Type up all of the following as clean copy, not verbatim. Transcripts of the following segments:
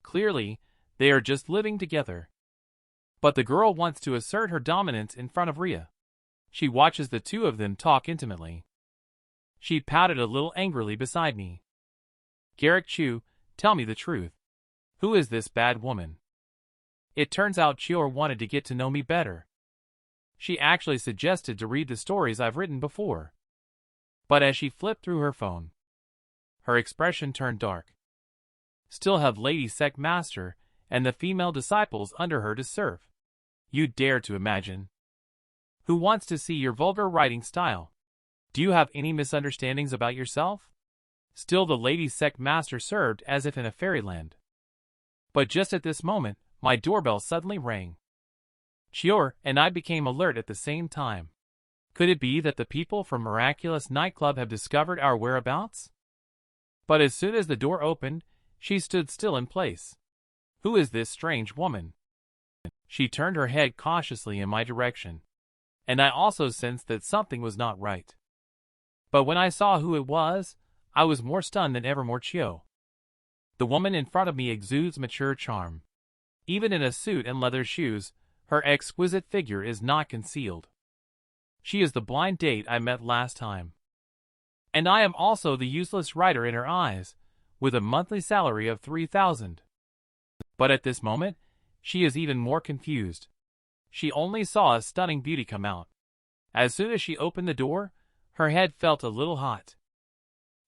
Clearly, they are just living together. But the girl wants to assert her dominance in front of Rhea. She watches the two of them talk intimately. She pouted a little angrily beside me. Garrick Chu, tell me the truth. Who is this bad woman? It turns out Chior wanted to get to know me better. She actually suggested to read the stories I've written before. But as she flipped through her phone, her expression turned dark. Still have Lady Sect Master and the female disciples under her to serve. You dare to imagine? Who wants to see your vulgar writing style? Do you have any misunderstandings about yourself? Still the Lady Sect Master served as if in a fairyland. But just at this moment, my doorbell suddenly rang. Chior and I became alert at the same time. Could it be that the people from Miraculous Nightclub have discovered our whereabouts? But as soon as the door opened, she stood still in place. Who is this strange woman? She turned her head cautiously in my direction, and I also sensed that something was not right. But when I saw who it was, I was more stunned than Evermore Qiu. The woman in front of me exudes mature charm. Even in a suit and leather shoes, her exquisite figure is not concealed. She is the blind date I met last time. And I am also the useless writer in her eyes, with a monthly salary of 3,000. But at this moment, she is even more confused. She only saw a stunning beauty come out. As soon as she opened the door, her head felt a little hot.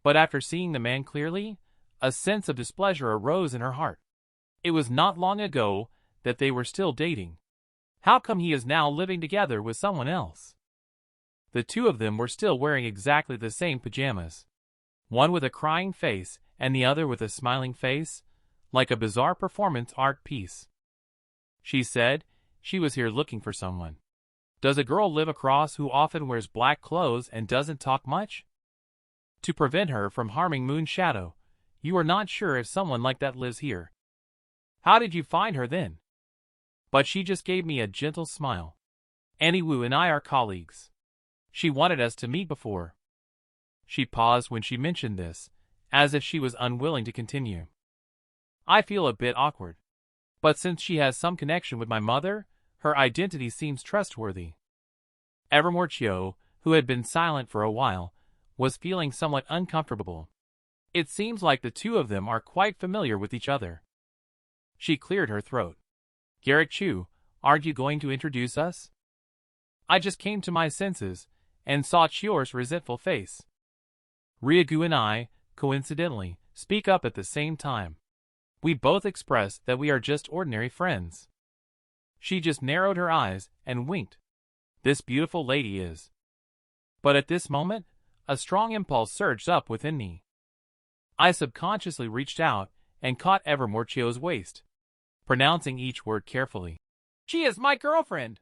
But after seeing the man clearly, a sense of displeasure arose in her heart. It was not long ago that they were still dating. How come he is now living together with someone else? The two of them were still wearing exactly the same pajamas. One with a crying face and the other with a smiling face, like a bizarre performance art piece. She said she was here looking for someone. Does a girl live across who often wears black clothes and doesn't talk much? To prevent her from harming Moon Shadow, you are not sure if someone like that lives here. How did you find her then? But she just gave me a gentle smile. Annie Wu and I are colleagues. She wanted us to meet before. She paused when she mentioned this, as if she was unwilling to continue. I feel a bit awkward. But since she has some connection with my mother, her identity seems trustworthy. Evermore Qiu, who had been silent for a while, was feeling somewhat uncomfortable. It seems like the two of them are quite familiar with each other. She cleared her throat. Garrick Chu, aren't you going to introduce us? I just came to my senses and saw Chior's resentful face. Ryagu and I, coincidentally, speak up at the same time. We both express that we are just ordinary friends. She just narrowed her eyes and winked. This beautiful lady is. But at this moment, a strong impulse surged up within me. I subconsciously reached out and caught Evermore Qiu's waist, pronouncing each word carefully. She is my girlfriend!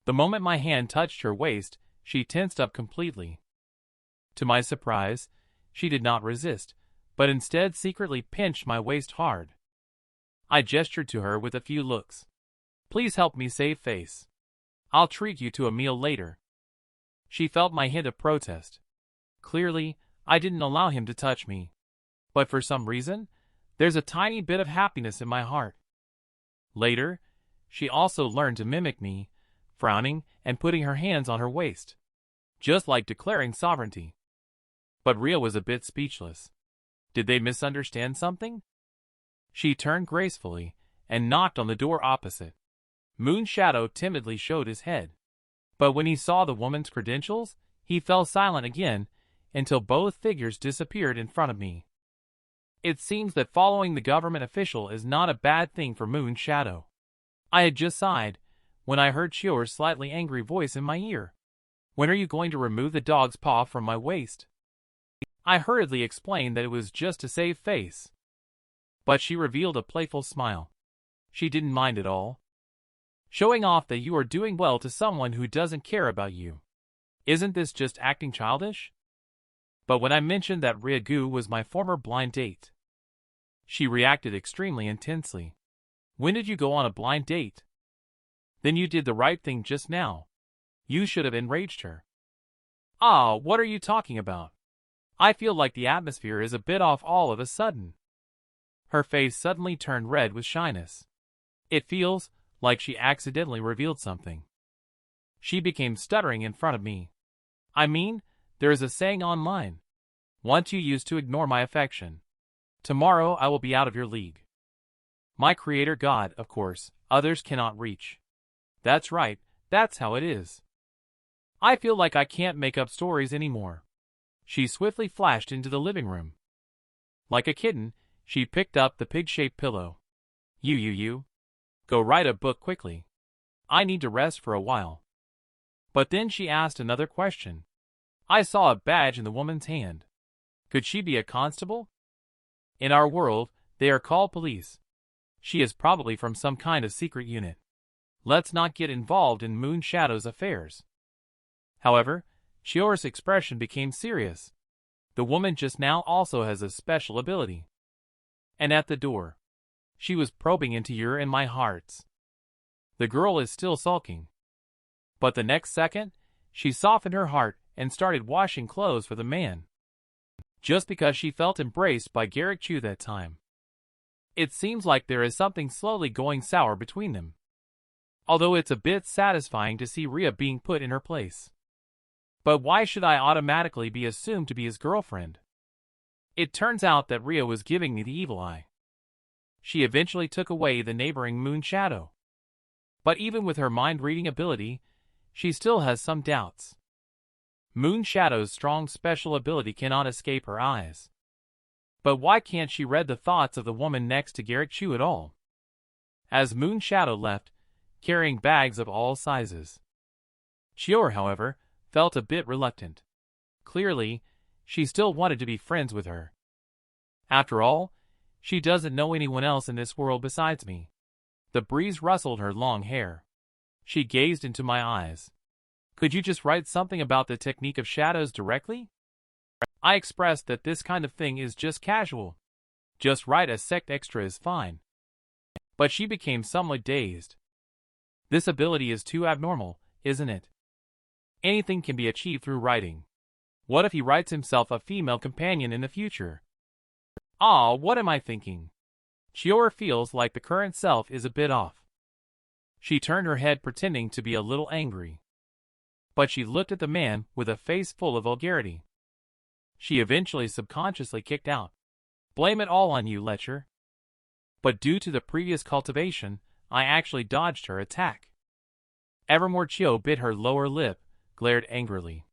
The moment my hand touched her waist, she tensed up completely. To my surprise, she did not resist, but instead secretly pinched my waist hard. I gestured to her with a few looks. Please help me save face. I'll treat you to a meal later. She felt my hint of protest. Clearly, I didn't allow him to touch me. But for some reason, there's a tiny bit of happiness in my heart. Later, she also learned to mimic me, frowning and putting her hands on her waist, just like declaring sovereignty. But Rhea was a bit speechless. Did they misunderstand something? She turned gracefully and knocked on the door opposite. Moon Shadow timidly showed his head. But when he saw the woman's credentials, he fell silent again until both figures disappeared in front of me. It seems that following the government official is not a bad thing for Moon Shadow. I had just sighed when I heard Chior's slightly angry voice in my ear. When are you going to remove the dog's paw from my waist? I hurriedly explained that it was just to save face. But she revealed a playful smile. She didn't mind at all. Showing off that you are doing well to someone who doesn't care about you. Isn't this just acting childish? But when I mentioned that Ryagu was my former blind date, she reacted extremely intensely. When did you go on a blind date? Then you did the right thing just now. You should have enraged her. Ah, what are you talking about? I feel like the atmosphere is a bit off all of a sudden. Her face suddenly turned red with shyness. It feels like she accidentally revealed something. She became stuttering in front of me. I mean, there is a saying online. Once you used to ignore my affection. Tomorrow I will be out of your league. My creator God, of course, others cannot reach. That's right, that's how it is. I feel like I can't make up stories anymore. She swiftly flashed into the living room. Like a kitten, she picked up the pig-shaped pillow. You. Go write a book quickly. I need to rest for a while. But then she asked another question. I saw a badge in the woman's hand. Could she be a constable? In our world, they are called police. She is probably from some kind of secret unit. Let's not get involved in Moon Shadow's affairs. However, Qiu's expression became serious. The woman just now also has a special ability. And at the door, she was probing into your and my hearts. The girl is still sulking. But the next second, she softened her heart and started washing clothes for the man. Just because she felt embraced by Garrick Chu that time. It seems like there is something slowly going sour between them. Although it's a bit satisfying to see Rhea being put in her place. But why should I automatically be assumed to be his girlfriend? It turns out that Rhea was giving me the evil eye. She eventually took away the neighboring Moon Shadow. But even with her mind-reading ability, she still has some doubts. Moon Shadow's strong special ability cannot escape her eyes. But why can't she read the thoughts of the woman next to Garrick Chu at all? As Moon Shadow left, carrying bags of all sizes. Qiu, however, felt a bit reluctant. Clearly, she still wanted to be friends with her. After all, she doesn't know anyone else in this world besides me. The breeze rustled her long hair. She gazed into my eyes. Could you just write something about the technique of shadows directly? I expressed that this kind of thing is just casual. Just write a Sect extra is fine. But she became somewhat dazed. This ability is too abnormal, isn't it? Anything can be achieved through writing. What if he writes himself a female companion in the future? Ah, what am I thinking? Qiu feels like the current self is a bit off. She turned her head pretending to be a little angry. But she looked at the man with a face full of vulgarity. She eventually subconsciously kicked out. Blame it all on you, Lecher. But due to the previous cultivation, I actually dodged her attack. Evermore Qiu bit her lower lip, glared angrily.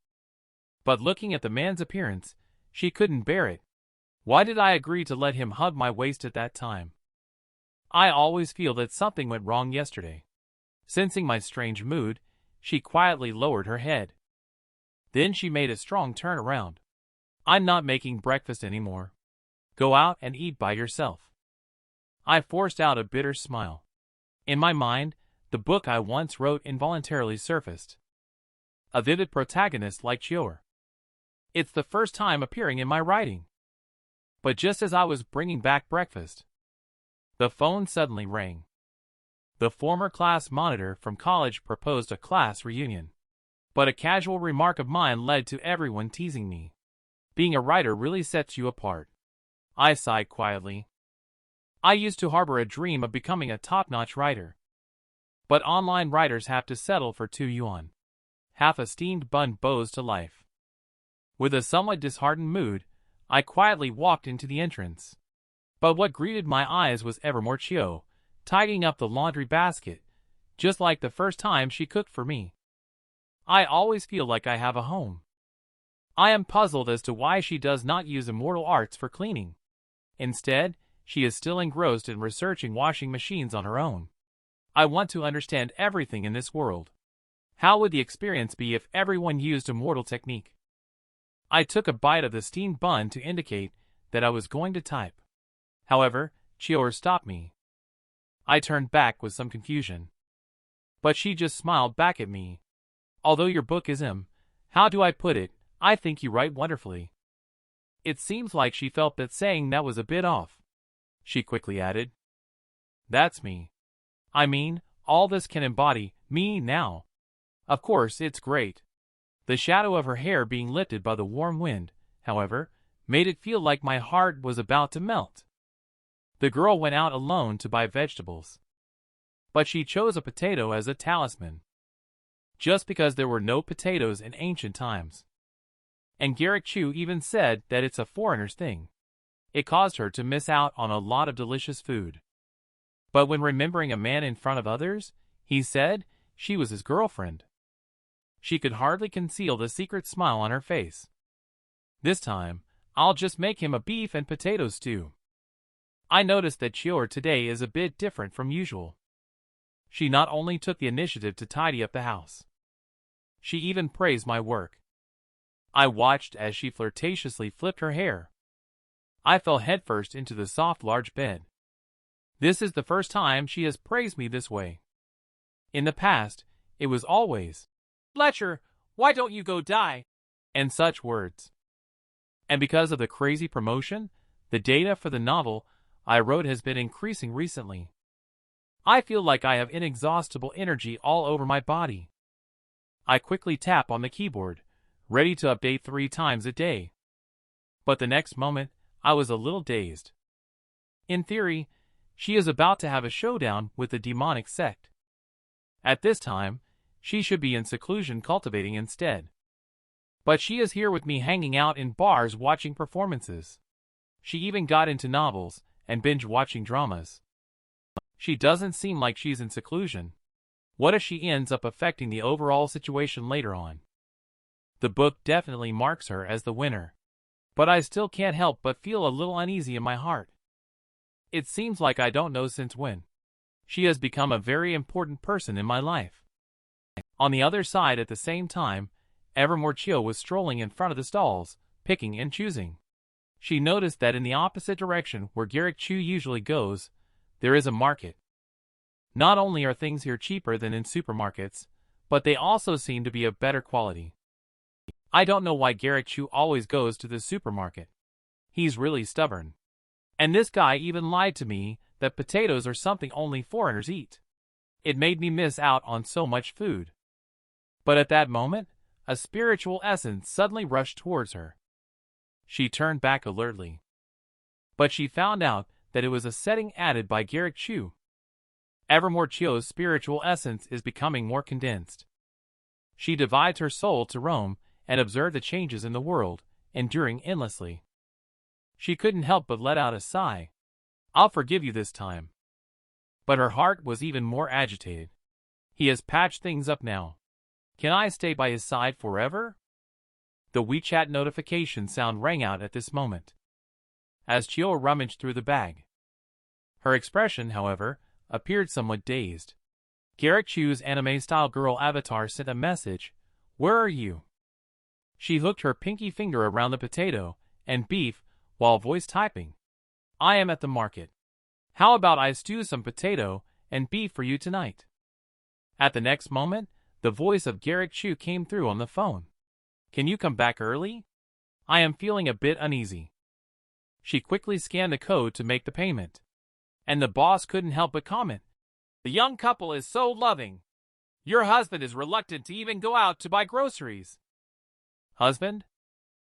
But looking at the man's appearance, she couldn't bear it. Why did I agree to let him hug my waist at that time? I always feel that something went wrong yesterday. Sensing my strange mood, she quietly lowered her head. Then she made a strong turn around. I'm not making breakfast anymore. Go out and eat by yourself. I forced out a bitter smile. In my mind, the book I once wrote involuntarily surfaced. A vivid protagonist like Qiu. It's the first time appearing in my writing. But just as I was bringing back breakfast, the phone suddenly rang. The former class monitor from college proposed a class reunion. But a casual remark of mine led to everyone teasing me. Being a writer really sets you apart. I sighed quietly. I used to harbor a dream of becoming a top-notch writer. But online writers have to settle for 2 yuan. Half a steamed bun bows to life. With a somewhat disheartened mood, I quietly walked into the entrance. But what greeted my eyes was Evermore Qiu, tidying up the laundry basket, just like the first time she cooked for me. I always feel like I have a home. I am puzzled as to why she does not use immortal arts for cleaning. Instead, she is still engrossed in researching washing machines on her own. I want to understand everything in this world. How would the experience be if everyone used immortal technique? I took a bite of the steamed bun to indicate that I was going to type. However, Qiu stopped me. I turned back with some confusion. But she just smiled back at me. Although your book is how do I put it, I think you write wonderfully. It seems like she felt that saying that was a bit off. She quickly added. That's me. I mean, all this can embody me now. Of course, it's great. The shadow of her hair being lifted by the warm wind, however, made it feel like my heart was about to melt. The girl went out alone to buy vegetables. But she chose a potato as a talisman. Just because there were no potatoes in ancient times. And Garrick Chu even said that it's a foreigner's thing. It caused her to miss out on a lot of delicious food. But when remembering a man in front of others, he said she was his girlfriend. She could hardly conceal the secret smile on her face. This time, I'll just make him a beef and potato stew. I noticed that Qiu today is a bit different from usual. She not only took the initiative to tidy up the house. She even praised my work. I watched as she flirtatiously flipped her hair. I fell headfirst into the soft large bed. This is the first time she has praised me this way. In the past, it was always, "Fletcher, why don't you go die?" and such words. And because of the crazy promotion, the data for the novel I wrote has been increasing recently. I feel like I have inexhaustible energy all over my body. I quickly tap on the keyboard, ready to update 3 times a day. But the next moment, I was a little dazed. In theory, she is about to have a showdown with the demonic sect. At this time, she should be in seclusion cultivating instead. But she is here with me hanging out in bars watching performances. She even got into novels and binge-watching dramas. She doesn't seem like she's in seclusion. What if she ends up affecting the overall situation later on? The book definitely marks her as the winner. But I still can't help but feel a little uneasy in my heart. It seems like I don't know since when. She has become a very important person in my life. On the other side at the same time, Evermore Qiu was strolling in front of the stalls, picking and choosing. She noticed that in the opposite direction where Garrick Chu usually goes, there is a market. Not only are things here cheaper than in supermarkets, but they also seem to be of better quality. I don't know why Garrick Chu always goes to the supermarket. He's really stubborn. And this guy even lied to me that potatoes are something only foreigners eat. It made me miss out on so much food. But at that moment, a spiritual essence suddenly rushed towards her. She turned back alertly. But she found out that it was a setting added by Garrick Chu. Evermore Qiu's spiritual essence is becoming more condensed. She divides her soul to roam and observe the changes in the world, enduring endlessly. She couldn't help but let out a sigh. I'll forgive you this time. But her heart was even more agitated. He has patched things up now. Can I stay by his side forever? The WeChat notification sound rang out at this moment. As Qiu rummaged through the bag. Her expression, however, appeared somewhat dazed. Garrick Chu's anime-style girl avatar sent a message. Where are you? She hooked her pinky finger around the potato and beef while voice typing. I am at the market. How about I stew some potato and beef for you tonight? At the next moment, the voice of Garrick Chu came through on the phone. Can you come back early? I am feeling a bit uneasy. She quickly scanned the code to make the payment. And the boss couldn't help but comment. The young couple is so loving. Your husband is reluctant to even go out to buy groceries. Husband?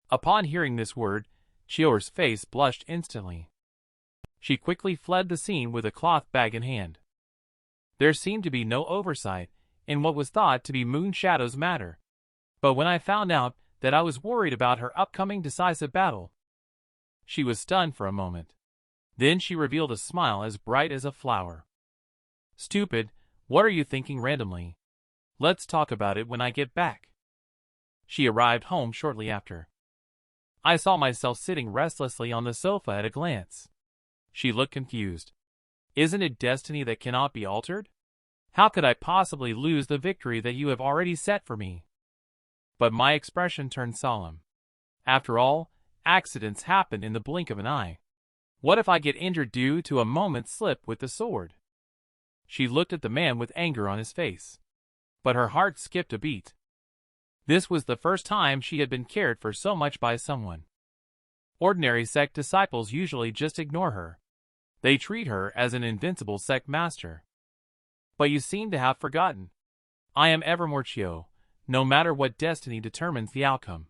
Upon hearing this word, Qiu's face blushed instantly. She quickly fled the scene with a cloth bag in hand. There seemed to be no oversight in what was thought to be Moonshadow's matter. But when I found out that I was worried about her upcoming decisive battle, she was stunned for a moment. Then she revealed a smile as bright as a flower. Stupid, what are you thinking randomly? Let's talk about it when I get back. She arrived home shortly after. I saw myself sitting restlessly on the sofa at a glance. She looked confused. Isn't it destiny that cannot be altered? How could I possibly lose the victory that you have already set for me? But my expression turned solemn. After all, accidents happen in the blink of an eye. What if I get injured due to a moment's slip with the sword? She looked at the man with anger on his face. But her heart skipped a beat. This was the first time she had been cared for so much by someone. Ordinary sect disciples usually just ignore her. They treat her as an invincible sect master. But you seem to have forgotten. I am Evermore Qiu, no matter what destiny determines the outcome.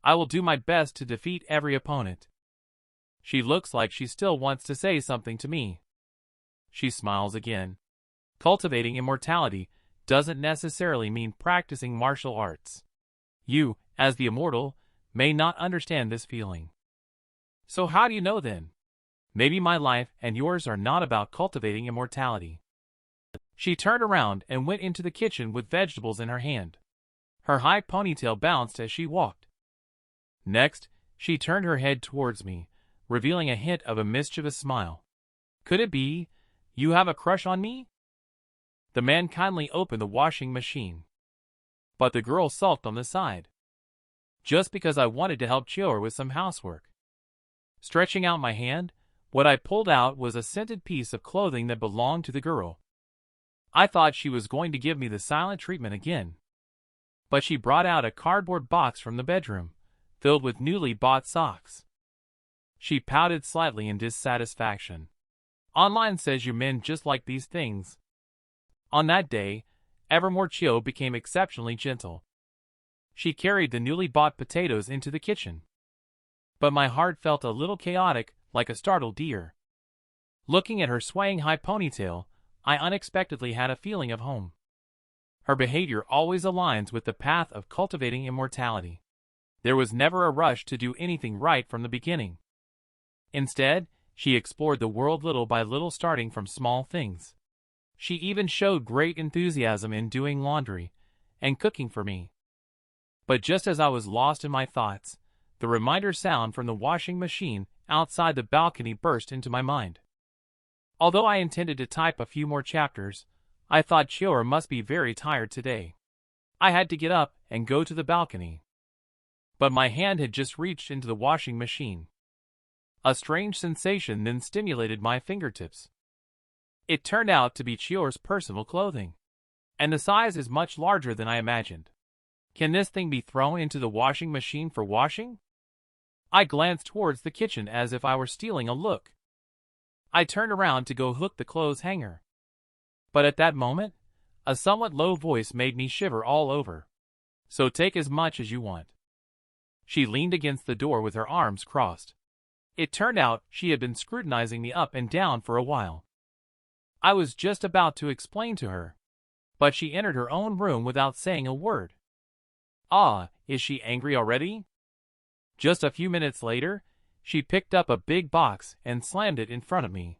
I will do my best to defeat every opponent. She looks like she still wants to say something to me. She smiles again. Cultivating immortality doesn't necessarily mean practicing martial arts. You, as the immortal, may not understand this feeling. So how do you know then? Maybe my life and yours are not about cultivating immortality. She turned around and went into the kitchen with vegetables in her hand. Her high ponytail bounced as she walked. Next, she turned her head towards me, revealing a hint of a mischievous smile. Could it be, you have a crush on me? The man kindly opened the washing machine. But the girl sulked on the side. Just because I wanted to help Qiu with some housework. Stretching out my hand, what I pulled out was a scented piece of clothing that belonged to the girl. I thought she was going to give me the silent treatment again. But she brought out a cardboard box from the bedroom, filled with newly bought socks. She pouted slightly in dissatisfaction. Online says you men just like these things. On that day, Evermore Qiu became exceptionally gentle. She carried the newly bought potatoes into the kitchen. But my heart felt a little chaotic, like a startled deer. Looking at her swaying high ponytail, I unexpectedly had a feeling of home. Her behavior always aligns with the path of cultivating immortality. There was never a rush to do anything right from the beginning. Instead, she explored the world little by little, starting from small things. She even showed great enthusiasm in doing laundry and cooking for me. But just as I was lost in my thoughts, the reminder sound from the washing machine outside the balcony burst into my mind. Although I intended to type a few more chapters, I thought Qiu must be very tired today. I had to get up and go to the balcony. But my hand had just reached into the washing machine. A strange sensation then stimulated my fingertips. It turned out to be Qiu's personal clothing. And the size is much larger than I imagined. Can this thing be thrown into the washing machine for washing? I glanced towards the kitchen as if I were stealing a look. I turned around to go hook the clothes hanger. But at that moment, a somewhat low voice made me shiver all over. So take as much as you want. She leaned against the door with her arms crossed. It turned out she had been scrutinizing me up and down for a while. I was just about to explain to her, but she entered her own room without saying a word. Ah, is she angry already? Just a few minutes later, she picked up a big box and slammed it in front of me.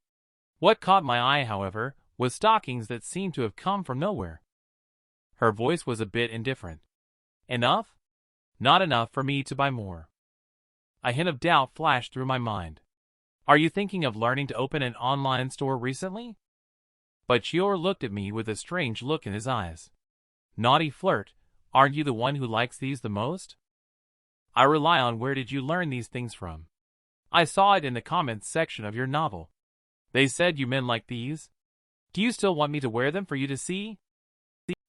What caught my eye, however, was stockings that seemed to have come from nowhere. Her voice was a bit indifferent. Enough? Not enough for me to buy more. A hint of doubt flashed through my mind. Are you thinking of learning to open an online store recently? But Qiu looked at me with a strange look in his eyes. Naughty flirt, aren't you the one who likes these the most? I rely on where did you learn these things from? I saw it in the comments section of your novel. They said you men like these. Do you still want me to wear them for you to see?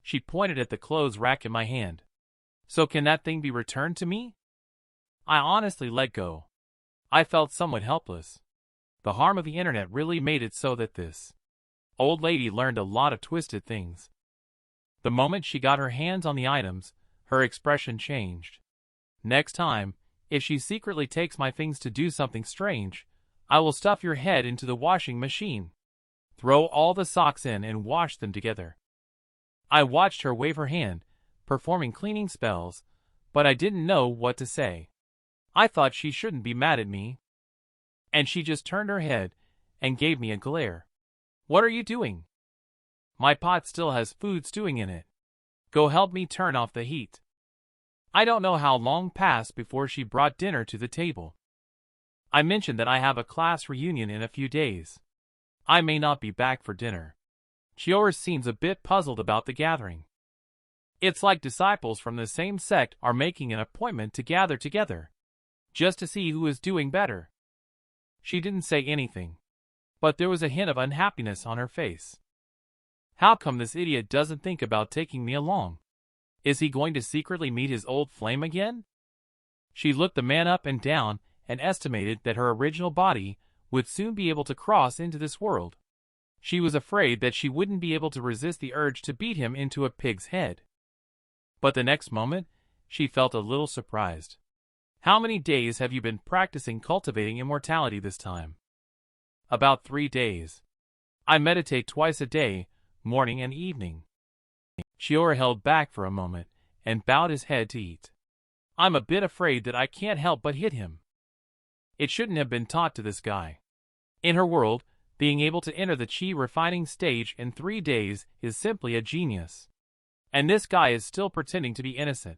She pointed at the clothes rack in my hand. So can that thing be returned to me? I honestly let go. I felt somewhat helpless. The harm of the internet really made it so that this old lady learned a lot of twisted things. The moment she got her hands on the items, her expression changed. Next time, if she secretly takes my things to do something strange, I will stuff your head into the washing machine. Throw all the socks in and wash them together. I watched her wave her hand, performing cleaning spells, but I didn't know what to say. I thought she shouldn't be mad at me. And she just turned her head and gave me a glare. What are you doing? My pot still has food stewing in it. Go help me turn off the heat. I don't know how long passed before she brought dinner to the table. I mentioned that I have a class reunion in a few days. I may not be back for dinner. Qiu seems a bit puzzled about the gathering. It's like disciples from the same sect are making an appointment to gather together, just to see who is doing better. She didn't say anything, but there was a hint of unhappiness on her face. How come this idiot doesn't think about taking me along? Is he going to secretly meet his old flame again? She looked the man up and down and estimated that her original body would soon be able to cross into this world. She was afraid that she wouldn't be able to resist the urge to beat him into a pig's head. But the next moment, she felt a little surprised. How many days have you been practicing cultivating immortality this time? About 3 days. I meditate twice a day, morning and evening. Qiu held back for a moment and bowed his head to eat. I'm a bit afraid that I can't help but hit him. It shouldn't have been taught to this guy. In her world, being able to enter the qi refining stage in 3 days is simply a genius. And this guy is still pretending to be innocent.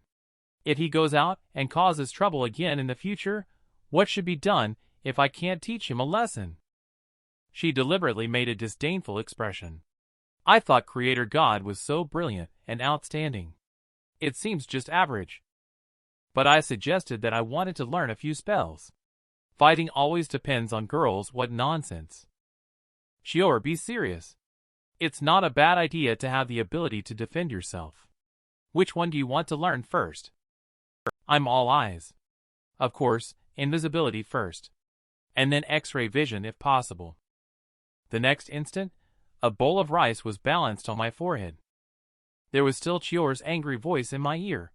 If he goes out and causes trouble again in the future, what should be done if I can't teach him a lesson? She deliberately made a disdainful expression. I thought Creator God was so brilliant and outstanding. It seems just average. But I suggested that I wanted to learn a few spells. Fighting always depends on girls, what nonsense. Qiu, be serious. It's not a bad idea to have the ability to defend yourself. Which one do you want to learn first? I'm all eyes. Of course, invisibility first. And then X-ray vision if possible. The next instant, a bowl of rice was balanced on my forehead. There was still Qiu's angry voice in my ear.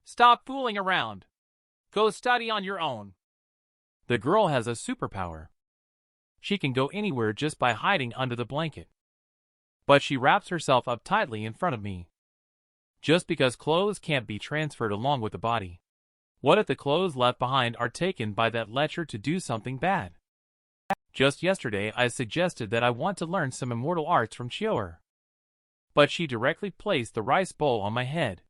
Stop fooling around. Go study on your own. The girl has a superpower. She can go anywhere just by hiding under the blanket. But she wraps herself up tightly in front of me. Just because clothes can't be transferred along with the body. What if the clothes left behind are taken by that lecher to do something bad? Just yesterday I suggested that I want to learn some immortal arts from Qiu. But she directly placed the rice bowl on my head.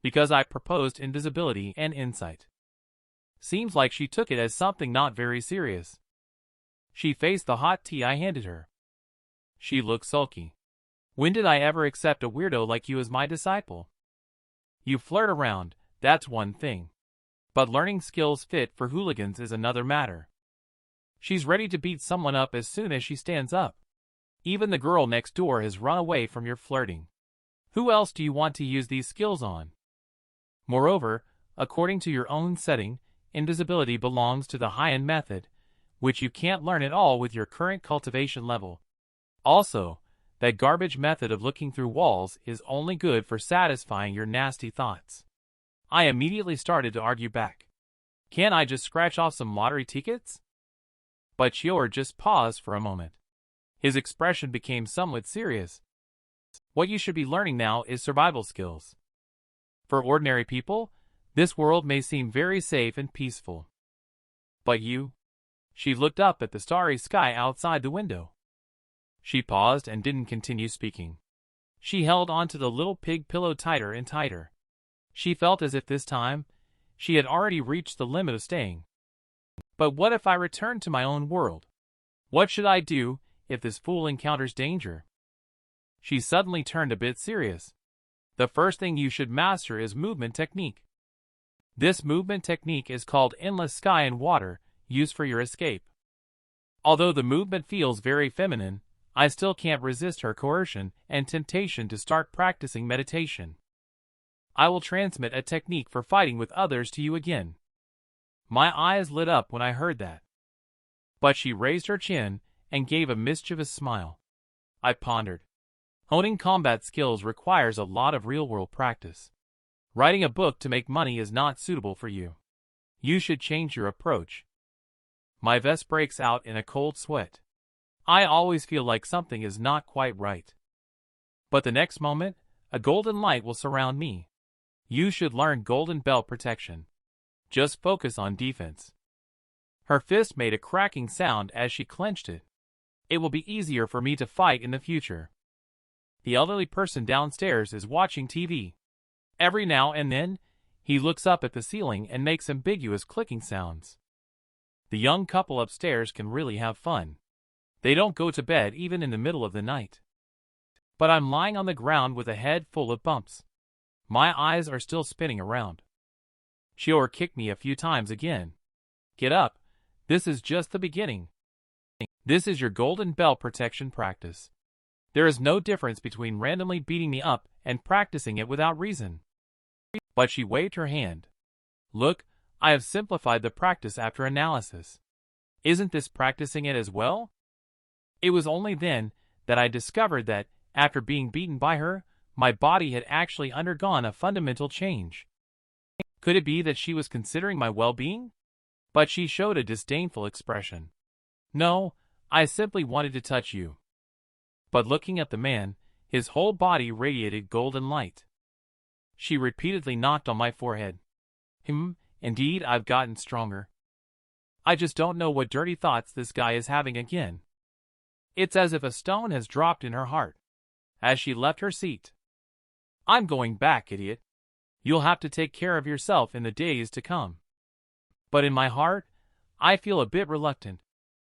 Because I proposed invisibility and insight. Seems like she took it as something not very serious. She faced the hot tea I handed her. She looked sulky. When did I ever accept a weirdo like you as my disciple? You flirt around, that's one thing. But learning skills fit for hooligans is another matter. She's ready to beat someone up as soon as she stands up. Even the girl next door has run away from your flirting. Who else do you want to use these skills on? Moreover, according to your own setting, invisibility belongs to the high-end method, which you can't learn at all with your current cultivation level. Also, that garbage method of looking through walls is only good for satisfying your nasty thoughts. I immediately started to argue back. Can't I just scratch off some lottery tickets? But Qiu just paused for a moment. His expression became somewhat serious. What you should be learning now is survival skills. For ordinary people, this world may seem very safe and peaceful. But you? She looked up at the starry sky outside the window. She paused and didn't continue speaking. She held onto the little pig pillow tighter and tighter. She felt as if this time, she had already reached the limit of staying. But what if I return to my own world? What should I do if this fool encounters danger? She suddenly turned a bit serious. The first thing you should master is movement technique. This movement technique is called endless sky and water, used for your escape. Although the movement feels very feminine, I still can't resist her coercion and temptation to start practicing meditation. I will transmit a technique for fighting with others to you again. My eyes lit up when I heard that. But she raised her chin and gave a mischievous smile. I pondered. Honing combat skills requires a lot of real-world practice. Writing a book to make money is not suitable for you. You should change your approach. My vest breaks out in a cold sweat. I always feel like something is not quite right. But the next moment, a golden light will surround me. You should learn golden belt protection. Just focus on defense. Her fist made a cracking sound as she clenched it. It will be easier for me to fight in the future. The elderly person downstairs is watching TV. Every now and then, he looks up at the ceiling and makes ambiguous clicking sounds. The young couple upstairs can really have fun. They don't go to bed even in the middle of the night. But I'm lying on the ground with a head full of bumps. My eyes are still spinning around. Qiu kicked me a few times again. Get up. This is just the beginning. This is your golden belt protection practice. There is no difference between randomly beating me up and practicing it without reason. But she waved her hand. Look, I have simplified the practice after analysis. Isn't this practicing it as well? It was only then that I discovered that, after being beaten by her, my body had actually undergone a fundamental change. Could it be that she was considering my well-being? But she showed a disdainful expression. No, I simply wanted to touch you. But looking at the man, his whole body radiated golden light. She repeatedly knocked on my forehead. Indeed, I've gotten stronger. I just don't know what dirty thoughts this guy is having again. It's as if a stone has dropped in her heart. As she left her seat. I'm going back, idiot. You'll have to take care of yourself in the days to come. But in my heart, I feel a bit reluctant.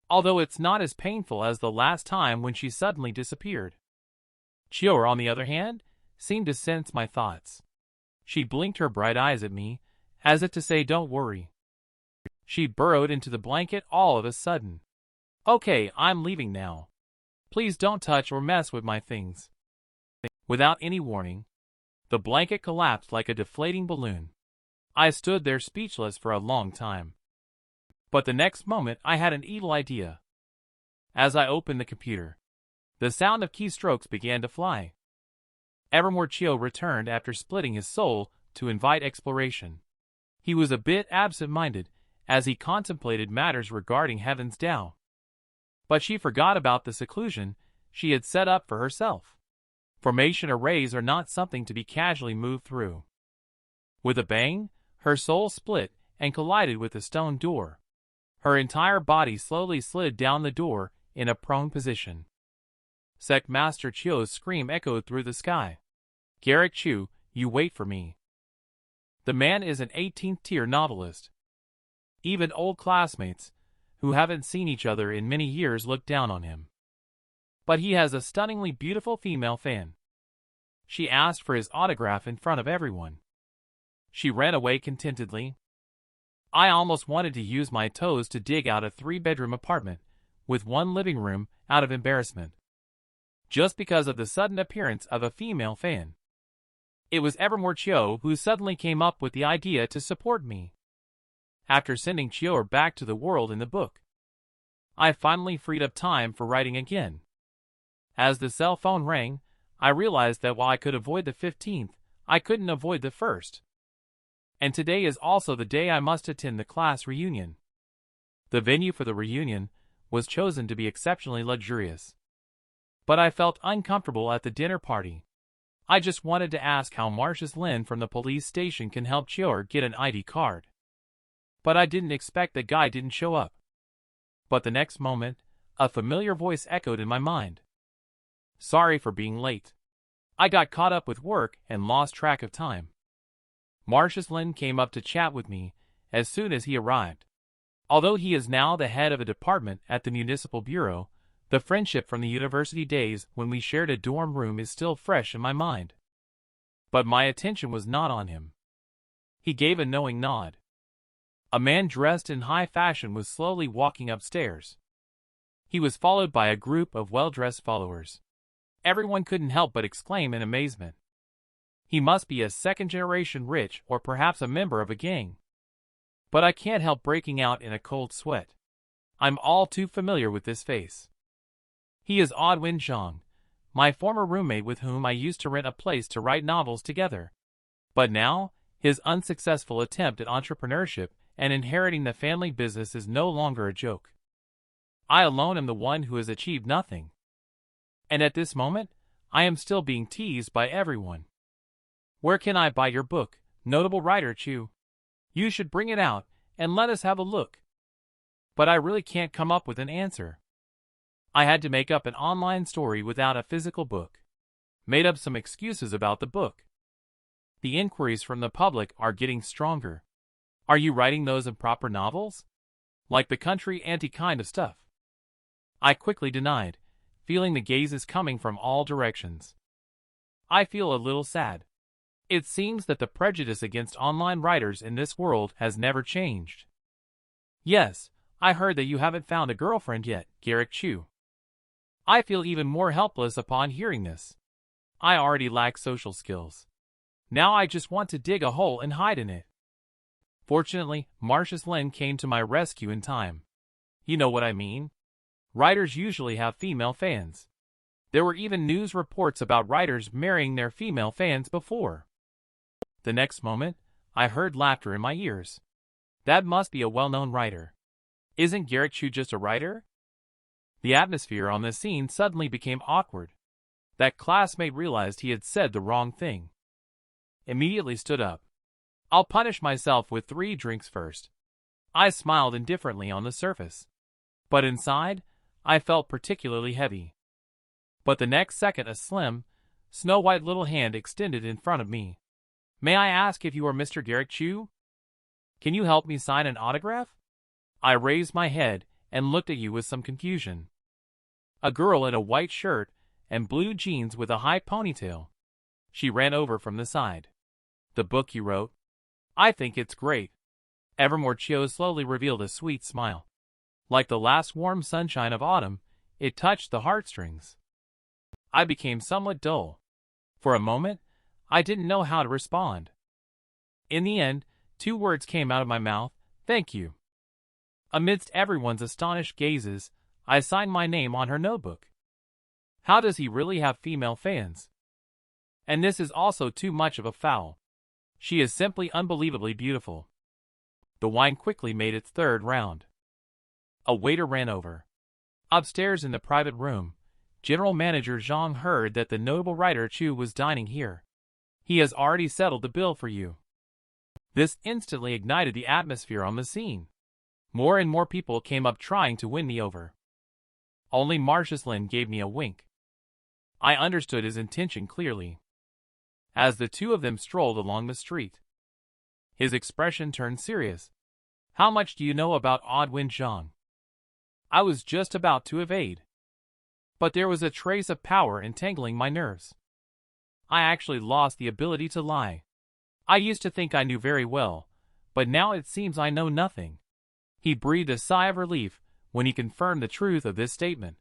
Although it's not as painful as the last time when she suddenly disappeared. Qiu, on the other hand, seemed to sense my thoughts. She blinked her bright eyes at me, as if to say don't worry. She burrowed into the blanket all of a sudden. Okay, I'm leaving now. Please don't touch or mess with my things. Without any warning, the blanket collapsed like a deflating balloon. I stood there speechless for a long time. But the next moment I had an evil idea. As I opened the computer, the sound of keystrokes began to fly. Evermore Qiu returned after splitting his soul to invite exploration. He was a bit absent-minded as he contemplated matters regarding Heaven's Tao. But she forgot about the seclusion she had set up for herself. Formation arrays are not something to be casually moved through. With a bang, her soul split and collided with the stone door. Her entire body slowly slid down the door in a prone position. Sect Master Qiu's scream echoed through the sky. Garrick Chu, you wait for me. The man is an 18th-tier novelist. Even old classmates, who haven't seen each other in many years, look down on him. But he has a stunningly beautiful female fan. She asked for his autograph in front of everyone. She ran away contentedly. I almost wanted to use my toes to dig out a 3-bedroom apartment with 1 living room out of embarrassment. Just because of the sudden appearance of a female fan. It was Evermore Qiu who suddenly came up with the idea to support me. After sending Qiu back to the world in the book, I finally freed up time for writing again. As the cell phone rang, I realized that while I could avoid the 15th, I couldn't avoid the 1st. And today is also the day I must attend the class reunion. The venue for the reunion was chosen to be exceptionally luxurious. But I felt uncomfortable at the dinner party. I just wanted to ask how Marcius Lin from the police station can help Qiu get an ID card. But I didn't expect the guy didn't show up. But the next moment, a familiar voice echoed in my mind. Sorry for being late. I got caught up with work and lost track of time. Marcius Lin came up to chat with me as soon as he arrived. Although he is now the head of a department at the Municipal Bureau, the friendship from the university days when we shared a dorm room is still fresh in my mind. But my attention was not on him. He gave a knowing nod. A man dressed in high fashion was slowly walking upstairs. He was followed by a group of well-dressed followers. Everyone couldn't help but exclaim in amazement. He must be a second-generation rich or perhaps a member of a gang. But I can't help breaking out in a cold sweat. I'm all too familiar with this face. He is Odwin Zhang, my former roommate with whom I used to rent a place to write novels together. But now, his unsuccessful attempt at entrepreneurship and inheriting the family business is no longer a joke. I alone am the one who has achieved nothing. And at this moment, I am still being teased by everyone. Where can I buy your book, notable writer Chu? You should bring it out, and let us have a look. But I really can't come up with an answer. I had to make up an online story without a physical book. Made up some excuses about the book. The inquiries from the public are getting stronger. Are you writing those improper novels? Like the country auntie kind of stuff? I quickly denied, feeling the gazes coming from all directions. I feel a little sad. It seems that the prejudice against online writers in this world has never changed. Yes, I heard that you haven't found a girlfriend yet, Garrick Chu. I feel even more helpless upon hearing this. I already lack social skills. Now I just want to dig a hole and hide in it. Fortunately, Marcius Lin came to my rescue in time. You know what I mean? Writers usually have female fans. There were even news reports about writers marrying their female fans before. The next moment, I heard laughter in my ears. That must be a well-known writer. Isn't Garrick Chu just a writer? The atmosphere on the scene suddenly became awkward. That classmate realized he had said the wrong thing. Immediately stood up. I'll punish myself with 3 drinks first. I smiled indifferently on the surface. But inside, I felt particularly heavy. But the next second a slim, snow-white little hand extended in front of me. May I ask if you are Mr. Garrick Chu? Can you help me sign an autograph? I raised my head and looked at you with some confusion. A girl in a white shirt and blue jeans with a high ponytail. She ran over from the side. The book you wrote? I think it's great. Evermore Qiu slowly revealed a sweet smile. Like the last warm sunshine of autumn, it touched the heartstrings. I became somewhat dull. For a moment, I didn't know how to respond. In the end, 2 words came out of my mouth, thank you. Amidst everyone's astonished gazes, I signed my name on her notebook. How does he really have female fans? And this is also too much of a foul. She is simply unbelievably beautiful. The wine quickly made its 3rd round. A waiter ran over. Upstairs in the private room, General Manager Zhang heard that the notable writer Chu was dining here. He has already settled the bill for you. This instantly ignited the atmosphere on the scene. More and more people came up trying to win me over. Only Marcius Lin gave me a wink. I understood his intention clearly. As the 2 of them strolled along the street, his expression turned serious. How much do you know about Oddwind Zhang? I was just about to evade. But there was a trace of power entangling my nerves. I actually lost the ability to lie. I used to think I knew very well, but now it seems I know nothing. He breathed a sigh of relief when he confirmed the truth of this statement.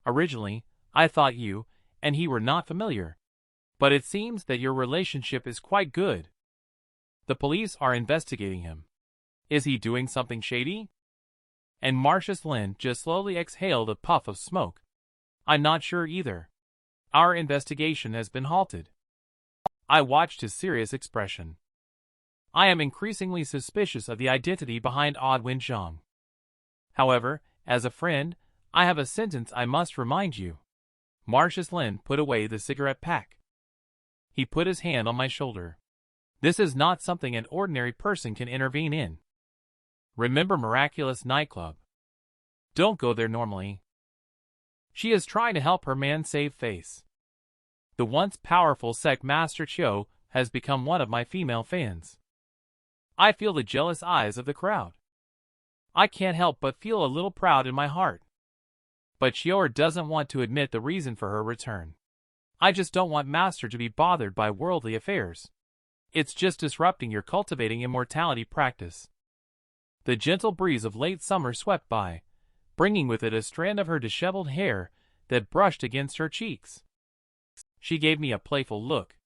Originally, I thought you and he were not familiar. But it seems that your relationship is quite good. The police are investigating him. Is he doing something shady? And Marcius Lin just slowly exhaled a puff of smoke. I'm not sure either. Our investigation has been halted. I watched his serious expression. I am increasingly suspicious of the identity behind Oddwind Zhang. However, as a friend, I have a sentence I must remind you. Marcius Lin put away the cigarette pack. He put his hand on my shoulder. This is not something an ordinary person can intervene in. Remember Miraculous Nightclub. Don't go there normally. She is trying to help her man save face. The once powerful Sect Master Qiu has become one of my female fans. I feel the jealous eyes of the crowd. I can't help but feel a little proud in my heart. But Qiu doesn't want to admit the reason for her return. I just don't want Master to be bothered by worldly affairs. It's just disrupting your cultivating immortality practice. The gentle breeze of late summer swept by, bringing with it a strand of her disheveled hair that brushed against her cheeks. She gave me a playful look.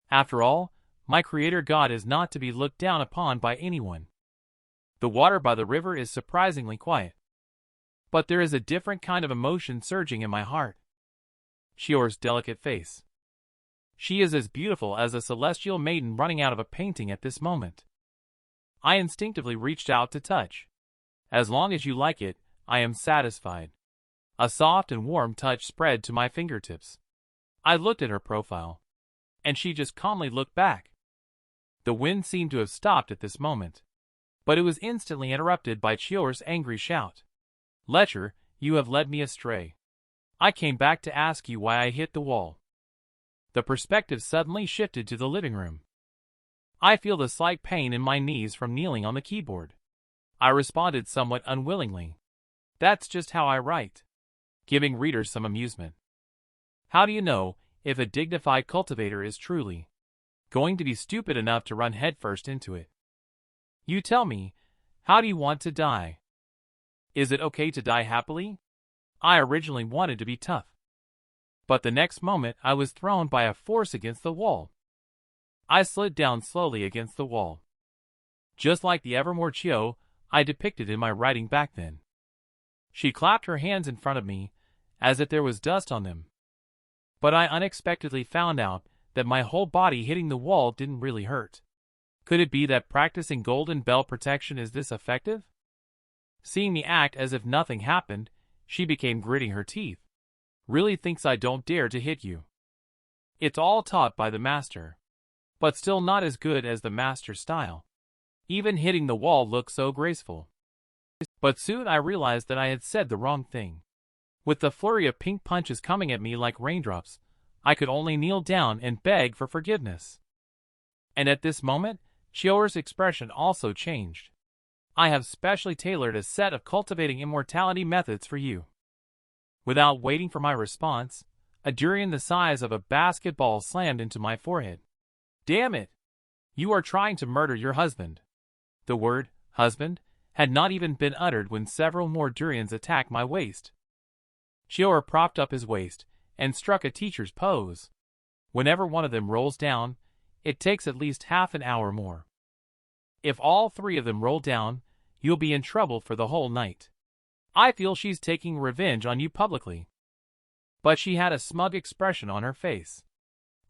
After all, my creator god is not to be looked down upon by anyone. The water by the river is surprisingly quiet. But there is a different kind of emotion surging in my heart. Qiu's delicate face. She is as beautiful as a celestial maiden running out of a painting at this moment. I instinctively reached out to touch. As long as you like it, I am satisfied. A soft and warm touch spread to my fingertips. I looked at her profile, and she just calmly looked back. The wind seemed to have stopped at this moment, but it was instantly interrupted by Qiu's angry shout. Lecher, you have led me astray. I came back to ask you why I hit the wall. The perspective suddenly shifted to the living room. I feel the slight pain in my knees from kneeling on the keyboard. I responded somewhat unwillingly. That's just how I write. Giving readers some amusement. How do you know if a dignified cultivator is truly going to be stupid enough to run headfirst into it? You tell me, how do you want to die? Is it okay to die happily? I originally wanted to be tough. But the next moment I was thrown by a force against the wall. I slid down slowly against the wall. Just like the Evermore Qiu I depicted in my writing back then. She clapped her hands in front of me, as if there was dust on them. But I unexpectedly found out that my whole body hitting the wall didn't really hurt. Could it be that practicing golden bell protection is this effective? Seeing me act as if nothing happened, she became gritting her teeth. Really thinks I don't dare to hit you. It's all taught by the master. But still not as good as the master's style. Even hitting the wall looked so graceful. But soon I realized that I had said the wrong thing. With the flurry of pink punches coming at me like raindrops, I could only kneel down and beg for forgiveness. And at this moment, Qiu's expression also changed. I have specially tailored a set of cultivating immortality methods for you. Without waiting for my response, a durian the size of a basketball slammed into my forehead. Damn it! You are trying to murder your husband. The word, husband, had not even been uttered when several more durians attacked my waist. Qiu propped up his waist and struck a teacher's pose. Whenever one of them rolls down, it takes at least half an hour more. If all three of them roll down, you'll be in trouble for the whole night. I feel she's taking revenge on you publicly. But she had a smug expression on her face.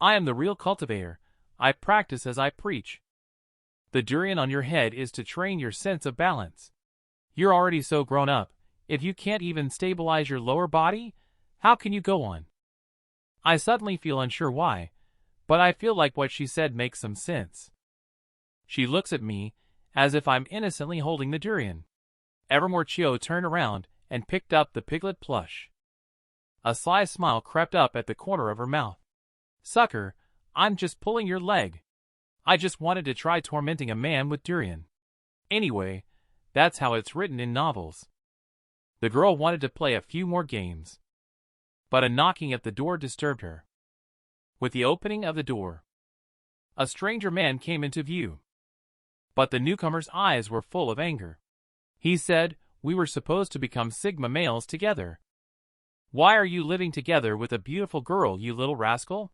I am the real cultivator. I practice as I preach. The durian on your head is to train your sense of balance. You're already so grown up, if you can't even stabilize your lower body, how can you go on? I suddenly feel unsure why, but I feel like what she said makes some sense. She looks at me, as if I'm innocently holding the durian. Evermore Qiu turned around and picked up the piglet plush. A sly smile crept up at the corner of her mouth. Sucker, I'm just pulling your leg. I just wanted to try tormenting a man with durian. Anyway, that's how it's written in novels. The girl wanted to play a few more games. But a knocking at the door disturbed her. With the opening of the door, a stranger man came into view. But the newcomer's eyes were full of anger. He said, "We were supposed to become Sigma males together. Why are you living together with a beautiful girl, you little rascal?"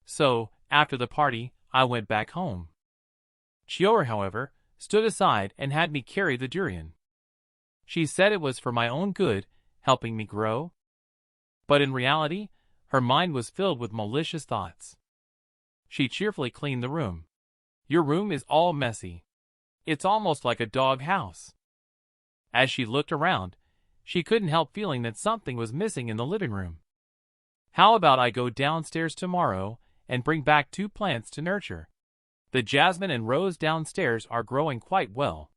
So, after the party, I went back home. Qiu, however, stood aside and had me carry the durian. She said it was for my own good, helping me grow. But in reality, her mind was filled with malicious thoughts. She cheerfully cleaned the room. Your room is all messy. It's almost like a dog house. As she looked around, she couldn't help feeling that something was missing in the living room. How about I go downstairs tomorrow and bring back 2 plants to nurture? The jasmine and rose downstairs are growing quite well.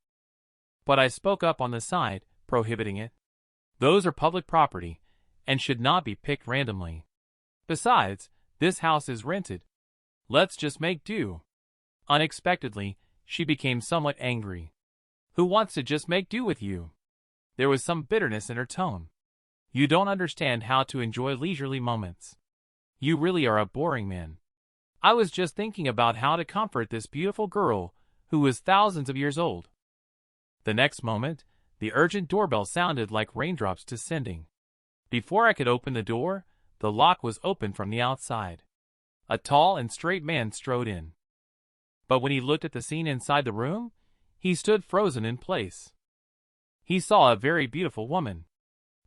But I spoke up on the side, prohibiting it. Those are public property, and should not be picked randomly. Besides, this house is rented. Let's just make do. Unexpectedly, she became somewhat angry. Who wants to just make do with you? There was some bitterness in her tone. You don't understand how to enjoy leisurely moments. You really are a boring man. I was just thinking about how to comfort this beautiful girl who was thousands of years old. The next moment, the urgent doorbell sounded like raindrops descending. Before I could open the door, the lock was open from the outside. A tall and straight man strode in. But when he looked at the scene inside the room, he stood frozen in place. He saw a very beautiful woman.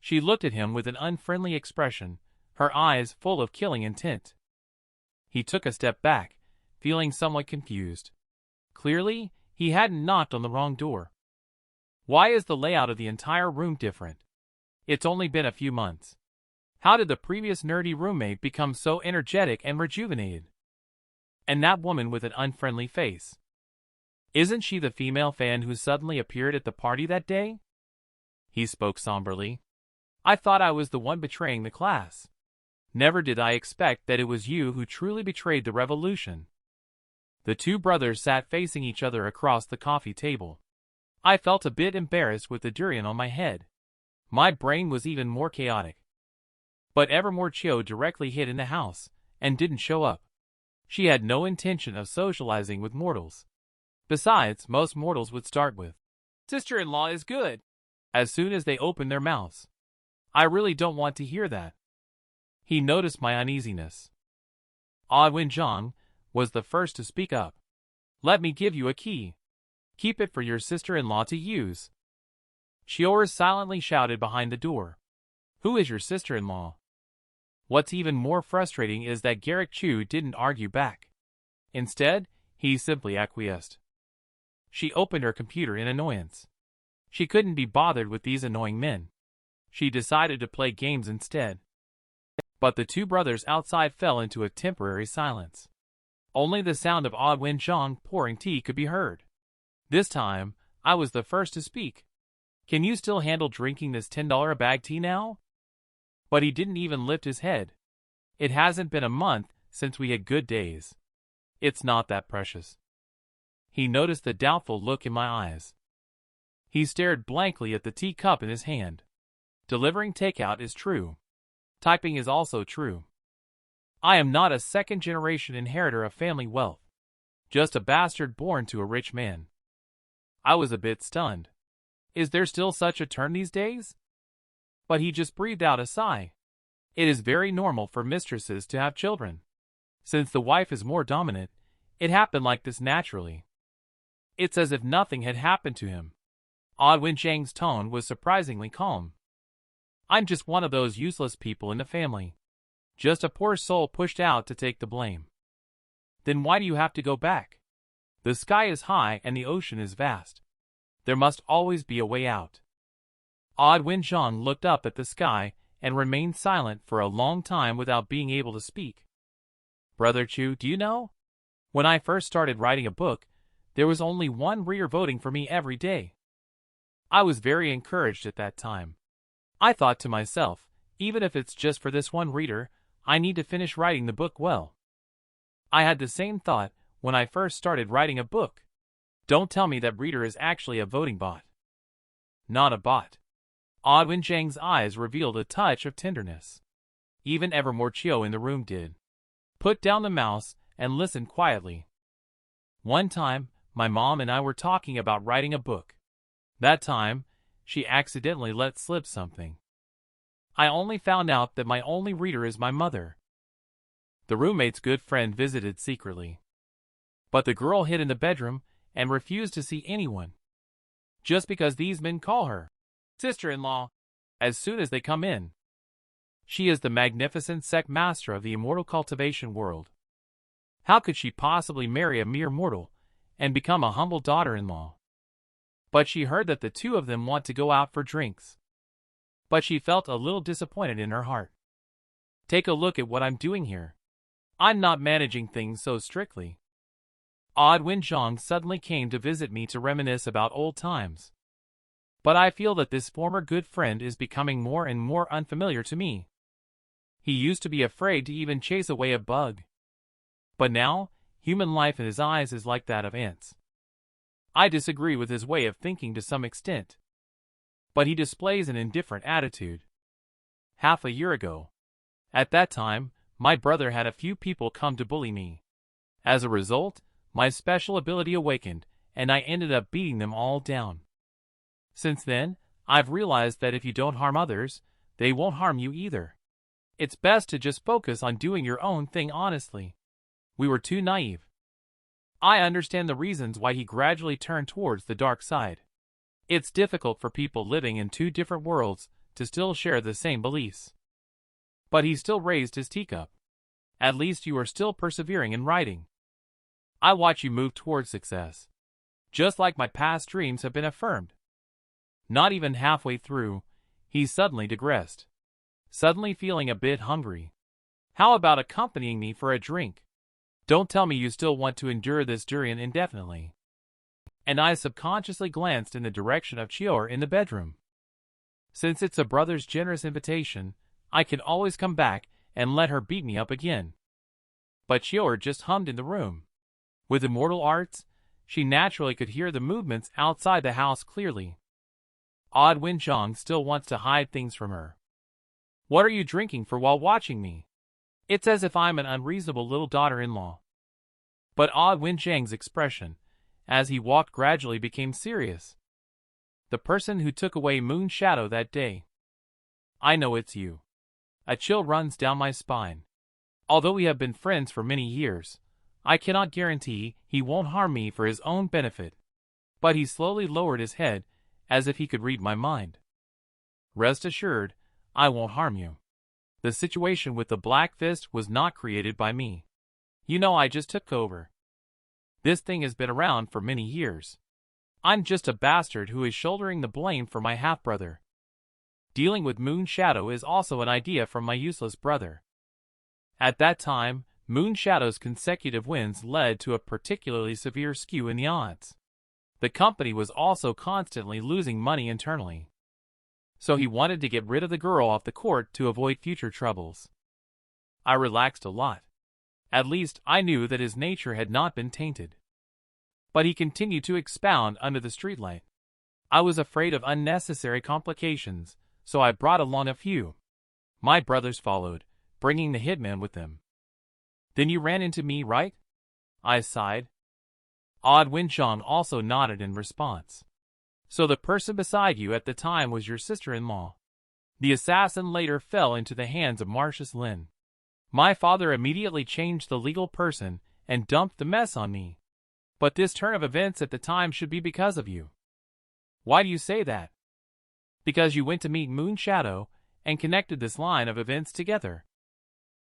She looked at him with an unfriendly expression, her eyes full of killing intent. He took a step back, feeling somewhat confused. Clearly, he hadn't knocked on the wrong door. Why is the layout of the entire room different? It's only been a few months. How did the previous nerdy roommate become so energetic and rejuvenated? And that woman with an unfriendly face. Isn't she the female fan who suddenly appeared at the party that day? He spoke somberly. I thought I was the one betraying the class. Never did I expect that it was you who truly betrayed the revolution. The 2 brothers sat facing each other across the coffee table. I felt a bit embarrassed with the durian on my head. My brain was even more chaotic. But Evermore Qiu directly hid in the house, and didn't show up. She had no intention of socializing with mortals. Besides, most mortals would start with, "Sister-in-law is good," as soon as they open their mouths. I really don't want to hear that. He noticed my uneasiness. Ah Wenjiang was the first to speak up. Let me give you a key. Keep it for your sister-in-law to use. Qiu silently shouted behind the door. Who is your sister-in-law? What's even more frustrating is that Garrick Chu didn't argue back. Instead, He simply acquiesced. She opened her computer in annoyance. She couldn't be bothered with these annoying men. She decided to play games instead. But the two brothers outside fell into a temporary silence. Only the sound of Odd Wen Zhang pouring tea could be heard. This time, I was the first to speak. Can you still handle drinking this $10 a bag tea now? But he didn't even lift his head. It hasn't been a month since we had good days. It's not that precious. He noticed the doubtful look in my eyes. He stared blankly at the teacup in his hand. Delivering takeout is true. Typing is also true. I am not a second-generation inheritor of family wealth. Just a bastard born to a rich man. I was a bit stunned. Is there still such a term these days? But he just breathed out a sigh. It is very normal for mistresses to have children. Since the wife is more dominant, it happened like this naturally. It's as if nothing had happened to him. Odd Wen Zhang's tone was surprisingly calm. I'm just one of those useless people in the family. Just a poor soul pushed out to take the blame. Then why do you have to go back? The sky is high and the ocean is vast. There must always be a way out. Odd Wen Zhang looked up at the sky and remained silent for a long time without being able to speak. Brother Chu, do you know? When I first started writing a book, there was only one reader voting for me every day. I was very encouraged at that time. I thought to myself, even if it's just for this one reader, I need to finish writing the book well. I had the same thought when I first started writing a book. Don't tell me that reader is actually a voting bot. Not a bot. Odd Wen Zhang's eyes revealed a touch of tenderness. Even Evermore Qiu in the room did. Put down the mouse and listen quietly. One time, my mom and I were talking about writing a book. That time, she accidentally let slip something. I only found out that my only reader is my mother. The roommate's good friend visited secretly. But the girl hid in the bedroom and refused to see anyone. Just because these men call her sister-in-law as soon as they come in. She is the magnificent Sect master of the immortal cultivation world. How could she possibly marry a mere mortal and become a humble daughter-in-law? But she heard that the two of them want to go out for drinks. But she felt a little disappointed in her heart. Take a look at what I'm doing here. I'm not managing things so strictly. Odd Wen Zhang suddenly came to visit me to reminisce about old times. But I feel that this former good friend is becoming more and more unfamiliar to me. He used to be afraid to even chase away a bug. But now, human life in his eyes is like that of ants. I disagree with his way of thinking to some extent. But he displays an indifferent attitude. Half a year ago. At that time, my brother had a few people come to bully me. As a result, my special ability awakened, and I ended up beating them all down. Since then, I've realized that if you don't harm others, they won't harm you either. It's best to just focus on doing your own thing honestly. We were too naive. I understand the reasons why he gradually turned towards the dark side. It's difficult for people living in two different worlds to still share the same beliefs. But he still raised his teacup. At least you are still persevering in writing. I watch you move towards success. Just like my past dreams have been affirmed. Not even halfway through, he suddenly digressed. Suddenly feeling a bit hungry. How about accompanying me for a drink? Don't tell me you still want to endure this durian indefinitely. And I subconsciously glanced in the direction of Qiu in the bedroom. Since it's a brother's generous invitation, I can always come back and let her beat me up again. But Qiu just hummed in the room. With immortal arts, she naturally could hear the movements outside the house clearly. Odd Wen Zhang still wants to hide things from her. What are you drinking for while watching me? It's as if I'm an unreasonable little daughter-in-law. But Odd Wen Zhang's expression, as he walked gradually became serious. The person who took away Moon's shadow that day. I know it's you. A chill runs down my spine. Although we have been friends for many years, I cannot guarantee he won't harm me for his own benefit. But he slowly lowered his head, as if he could read my mind. Rest assured, I won't harm you. The situation with the Black Fist was not created by me. You know, I just took over. This thing has been around for many years. I'm just a bastard who is shouldering the blame for my half-brother. Dealing with Moon Shadow is also an idea from my useless brother. At that time, Moon Shadow's consecutive wins led to a particularly severe skew in the odds. The company was also constantly losing money internally. So he wanted to get rid of the girl off the court to avoid future troubles. I relaxed a lot. At least I knew that his nature had not been tainted. But he continued to expound under the streetlight. I was afraid of unnecessary complications, so I brought along a few. My brothers followed, bringing the hitman with them. Then you ran into me, right? I sighed. Odd Winchong also nodded in response. So the person beside you at the time was your sister-in-law. The assassin later fell into the hands of Marcius Lin. My father immediately changed the legal person and dumped the mess on me. But this turn of events at the time should be because of you. Why do you say that? Because you went to meet Moon Shadow and connected this line of events together.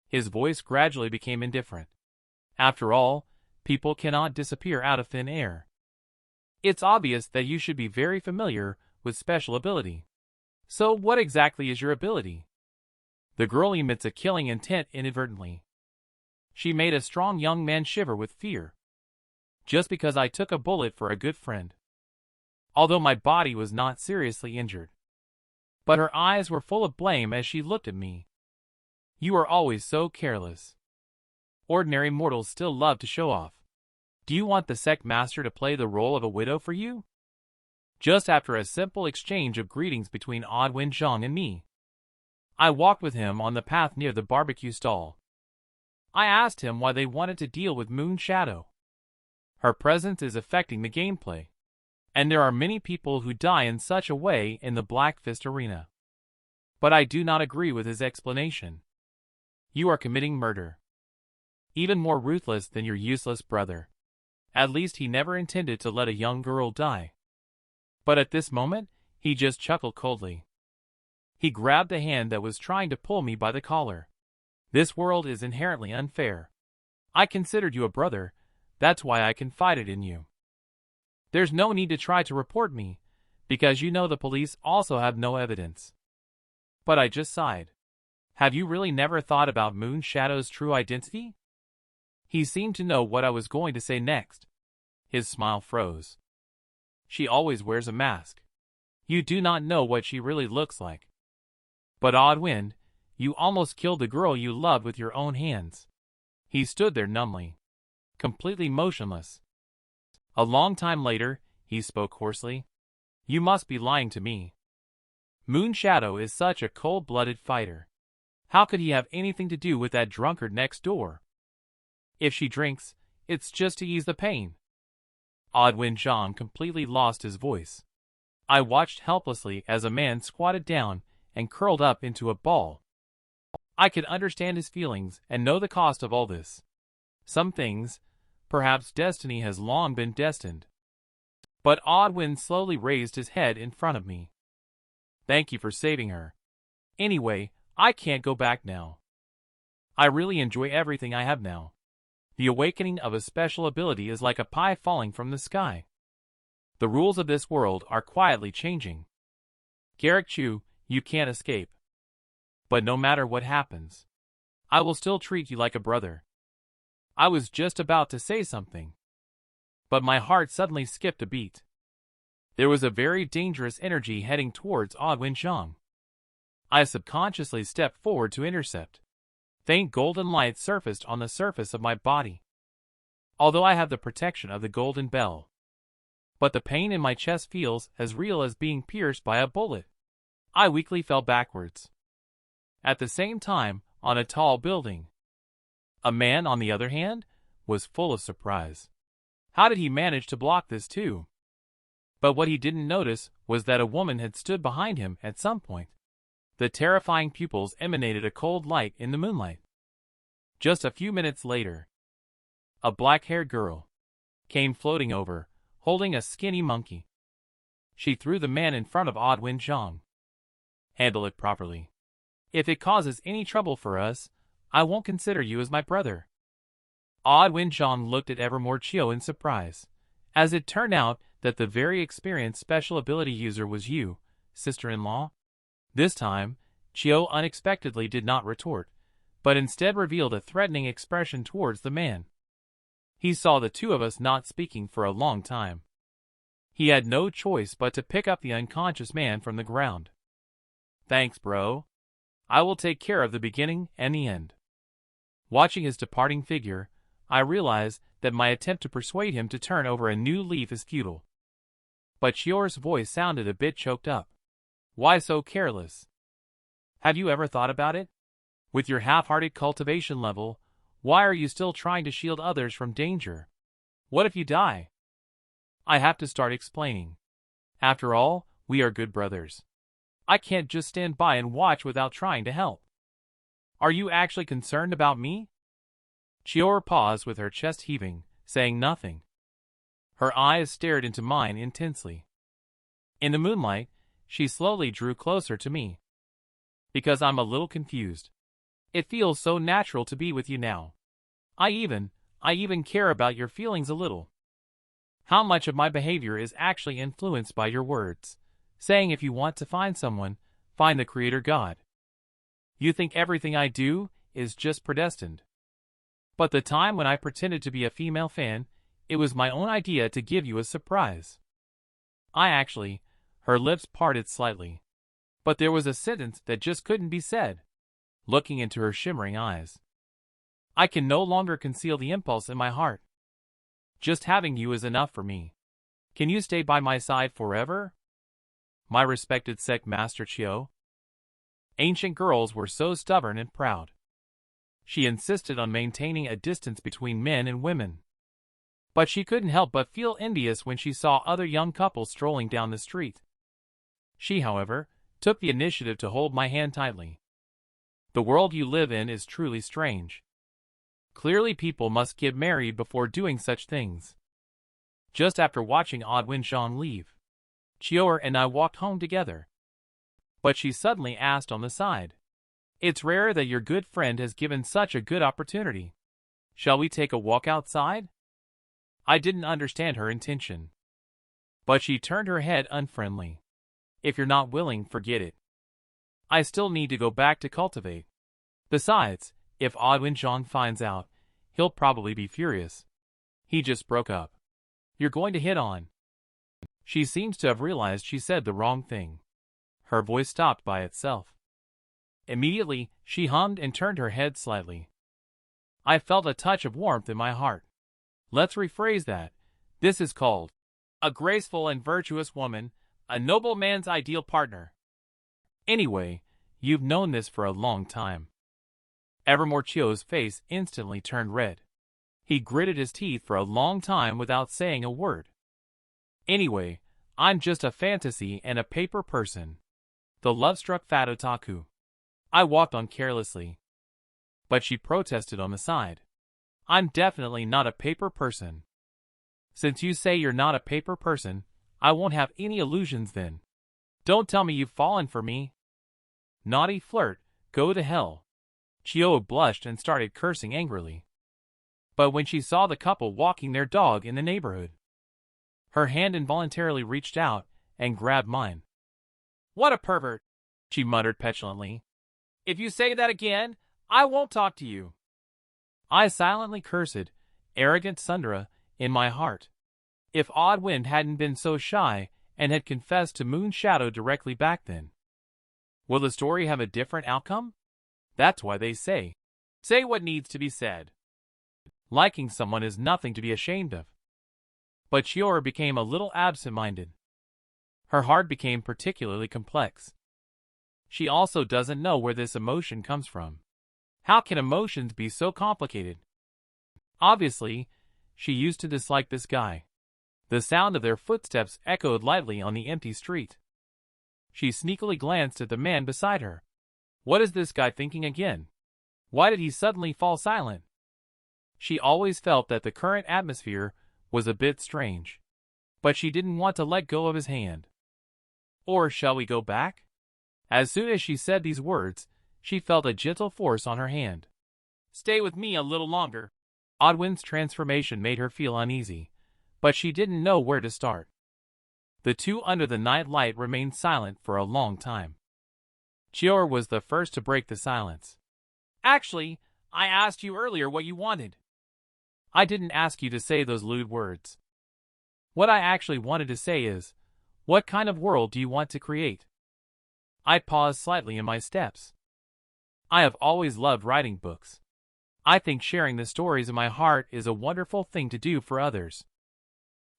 His voice gradually became indifferent. After all, people cannot disappear out of thin air. It's obvious that you should be very familiar with special ability. So what exactly is your ability? The girl emits a killing intent inadvertently. She made a strong young man shiver with fear. Just because I took a bullet for a good friend. Although my body was not seriously injured. But her eyes were full of blame as she looked at me. You are always so careless. Ordinary mortals still love to show off. Do you want the Sect Master to play the role of a widow for you? Just after a simple exchange of greetings between Odd Winchong and me, I walked with him on the path near the barbecue stall. I asked him why they wanted to deal with Moon Shadow. Her presence is affecting the gameplay, and there are many people who die in such a way in the Black Fist arena. But I do not agree with his explanation. You are committing murder. Even more ruthless than your useless brother. At least he never intended to let a young girl die. But at this moment, he just chuckled coldly. He grabbed the hand that was trying to pull me by the collar. This world is inherently unfair. I considered you a brother, that's why I confided in you. There's no need to try to report me, because you know the police also have no evidence. But I just sighed. Have you really never thought about Moon Shadow's true identity? He seemed to know what I was going to say next. His smile froze. She always wears a mask. You do not know what she really looks like. But Odd Wind, you almost killed the girl you loved with your own hands. He stood there numbly, completely motionless. A long time later, he spoke hoarsely. You must be lying to me. Moon Shadow is such a cold-blooded fighter. How could he have anything to do with that drunkard next door? If she drinks, it's just to ease the pain. Odd Winchong completely lost his voice. I watched helplessly as a man squatted down and curled up into a ball. I could understand his feelings and know the cost of all this. Some things, perhaps destiny has long been destined. But Odd Wind slowly raised his head in front of me. Thank you for saving her. Anyway, I can't go back now. I really enjoy everything I have now. The awakening of a special ability is like a pie falling from the sky. The rules of this world are quietly changing. Garrick Chu, you can't escape. But no matter what happens, I will still treat you like a brother. I was just about to say something, but my heart suddenly skipped a beat. There was a very dangerous energy heading towards Odd Winchong. I subconsciously stepped forward to intercept. Faint golden light surfaced on the surface of my body. Although I have the protection of the golden bell, but the pain in my chest feels as real as being pierced by a bullet. I weakly fell backwards. At the same time, on a tall building. A man, on the other hand, was full of surprise. How did he manage to block this too? But what he didn't notice was that a woman had stood behind him at some point. The terrifying pupils emanated a cold light in the moonlight. Just a few minutes later, a black-haired girl came floating over, holding a skinny monkey. She threw the man in front of Odd Winchong. Handle it properly. If it causes any trouble for us, I won't consider you as my brother. Odd Winchon looked at Evermore Qiu in surprise, as it turned out that the very experienced special ability user was you, sister-in-law. This time, Qiu unexpectedly did not retort, but instead revealed a threatening expression towards the man. He saw the two of us not speaking for a long time. He had no choice but to pick up the unconscious man from the ground. "Thanks, bro. I will take care of the beginning and the end." Watching his departing figure, I realized that my attempt to persuade him to turn over a new leaf is futile. But Qiu's voice sounded a bit choked up. "Why so careless? Have you ever thought about it? With your half-hearted cultivation level, why are you still trying to shield others from danger? What if you die?" I have to start explaining. After all, we are good brothers. I can't just stand by and watch without trying to help. Are you actually concerned about me? Qiu paused with her chest heaving, saying nothing. Her eyes stared into mine intensely. In the moonlight, she slowly drew closer to me. "Because I'm a little confused. It feels so natural to be with you now. I even care about your feelings a little. How much of my behavior is actually influenced by your words, saying if you want to find someone, find the Creator God. You think everything I do is just predestined. But the time when I pretended to be a female fan, it was my own idea to give you a surprise. Her lips parted slightly. But there was a sentence that just couldn't be said. Looking into her shimmering eyes. I can no longer conceal the impulse in my heart. Just having you is enough for me. Can you stay by my side forever? My respected Sect Master Qiu." Ancient girls were so stubborn and proud. She insisted on maintaining a distance between men and women. But she couldn't help but feel envious when she saw other young couples strolling down the street. She, however, took the initiative to hold my hand tightly. "The world you live in is truly strange. Clearly people must get married before doing such things." Just after watching Odd Winchon leave, Qiu and I walked home together. But she suddenly asked on the side, "It's rare that your good friend has given such a good opportunity. Shall we take a walk outside?" I didn't understand her intention. But she turned her head unfriendly. "If you're not willing, forget it. I still need to go back to cultivate. Besides, if Odd Winchon finds out, he'll probably be furious. He just broke up. You're going to hit on." She seems to have realized she said the wrong thing. Her voice stopped by itself. Immediately, she hummed and turned her head slightly. I felt a touch of warmth in my heart. Let's rephrase that. This is called a graceful and virtuous woman, a noble man's ideal partner. Anyway, you've known this for a long time. Evermore Qiu's face instantly turned red. He gritted his teeth for a long time without saying a word. "Anyway, I'm just a fantasy and a paper person. The love-struck fat otaku." I walked on carelessly. But she protested on the side. "I'm definitely not a paper person. Since you say you're not a paper person, I won't have any illusions then. Don't tell me you've fallen for me." "Naughty flirt, go to hell." Qiu blushed and started cursing angrily. But when she saw the couple walking their dog in the neighborhood, her hand involuntarily reached out and grabbed mine. "What a pervert," she muttered petulantly. "If you say that again, I won't talk to you." I silently cursed, arrogant Sundara, in my heart. If Odd Wind hadn't been so shy and had confessed to Moon Shadow directly back then, will the story have a different outcome? That's why they say what needs to be said. Liking someone is nothing to be ashamed of. But Qiu became a little absent-minded. Her heart became particularly complex. She also doesn't know where this emotion comes from. How can emotions be so complicated? Obviously, she used to dislike this guy. The sound of their footsteps echoed lightly on the empty street. She sneakily glanced at the man beside her. What is this guy thinking again? Why did he suddenly fall silent? She always felt that the current atmosphere was a bit strange. But she didn't want to let go of his hand. "Or shall we go back?" As soon as she said these words, she felt a gentle force on her hand. "Stay with me a little longer." Odwin's transformation made her feel uneasy, but she didn't know where to start. The two under the night light remained silent for a long time. Qiu was the first to break the silence. Actually, I asked you earlier what you wanted. I didn't ask you to say those lewd words. What I actually wanted to say is, what kind of world do you want to create? I paused slightly in my steps. I have always loved writing books. I think sharing the stories in my heart is a wonderful thing to do for others.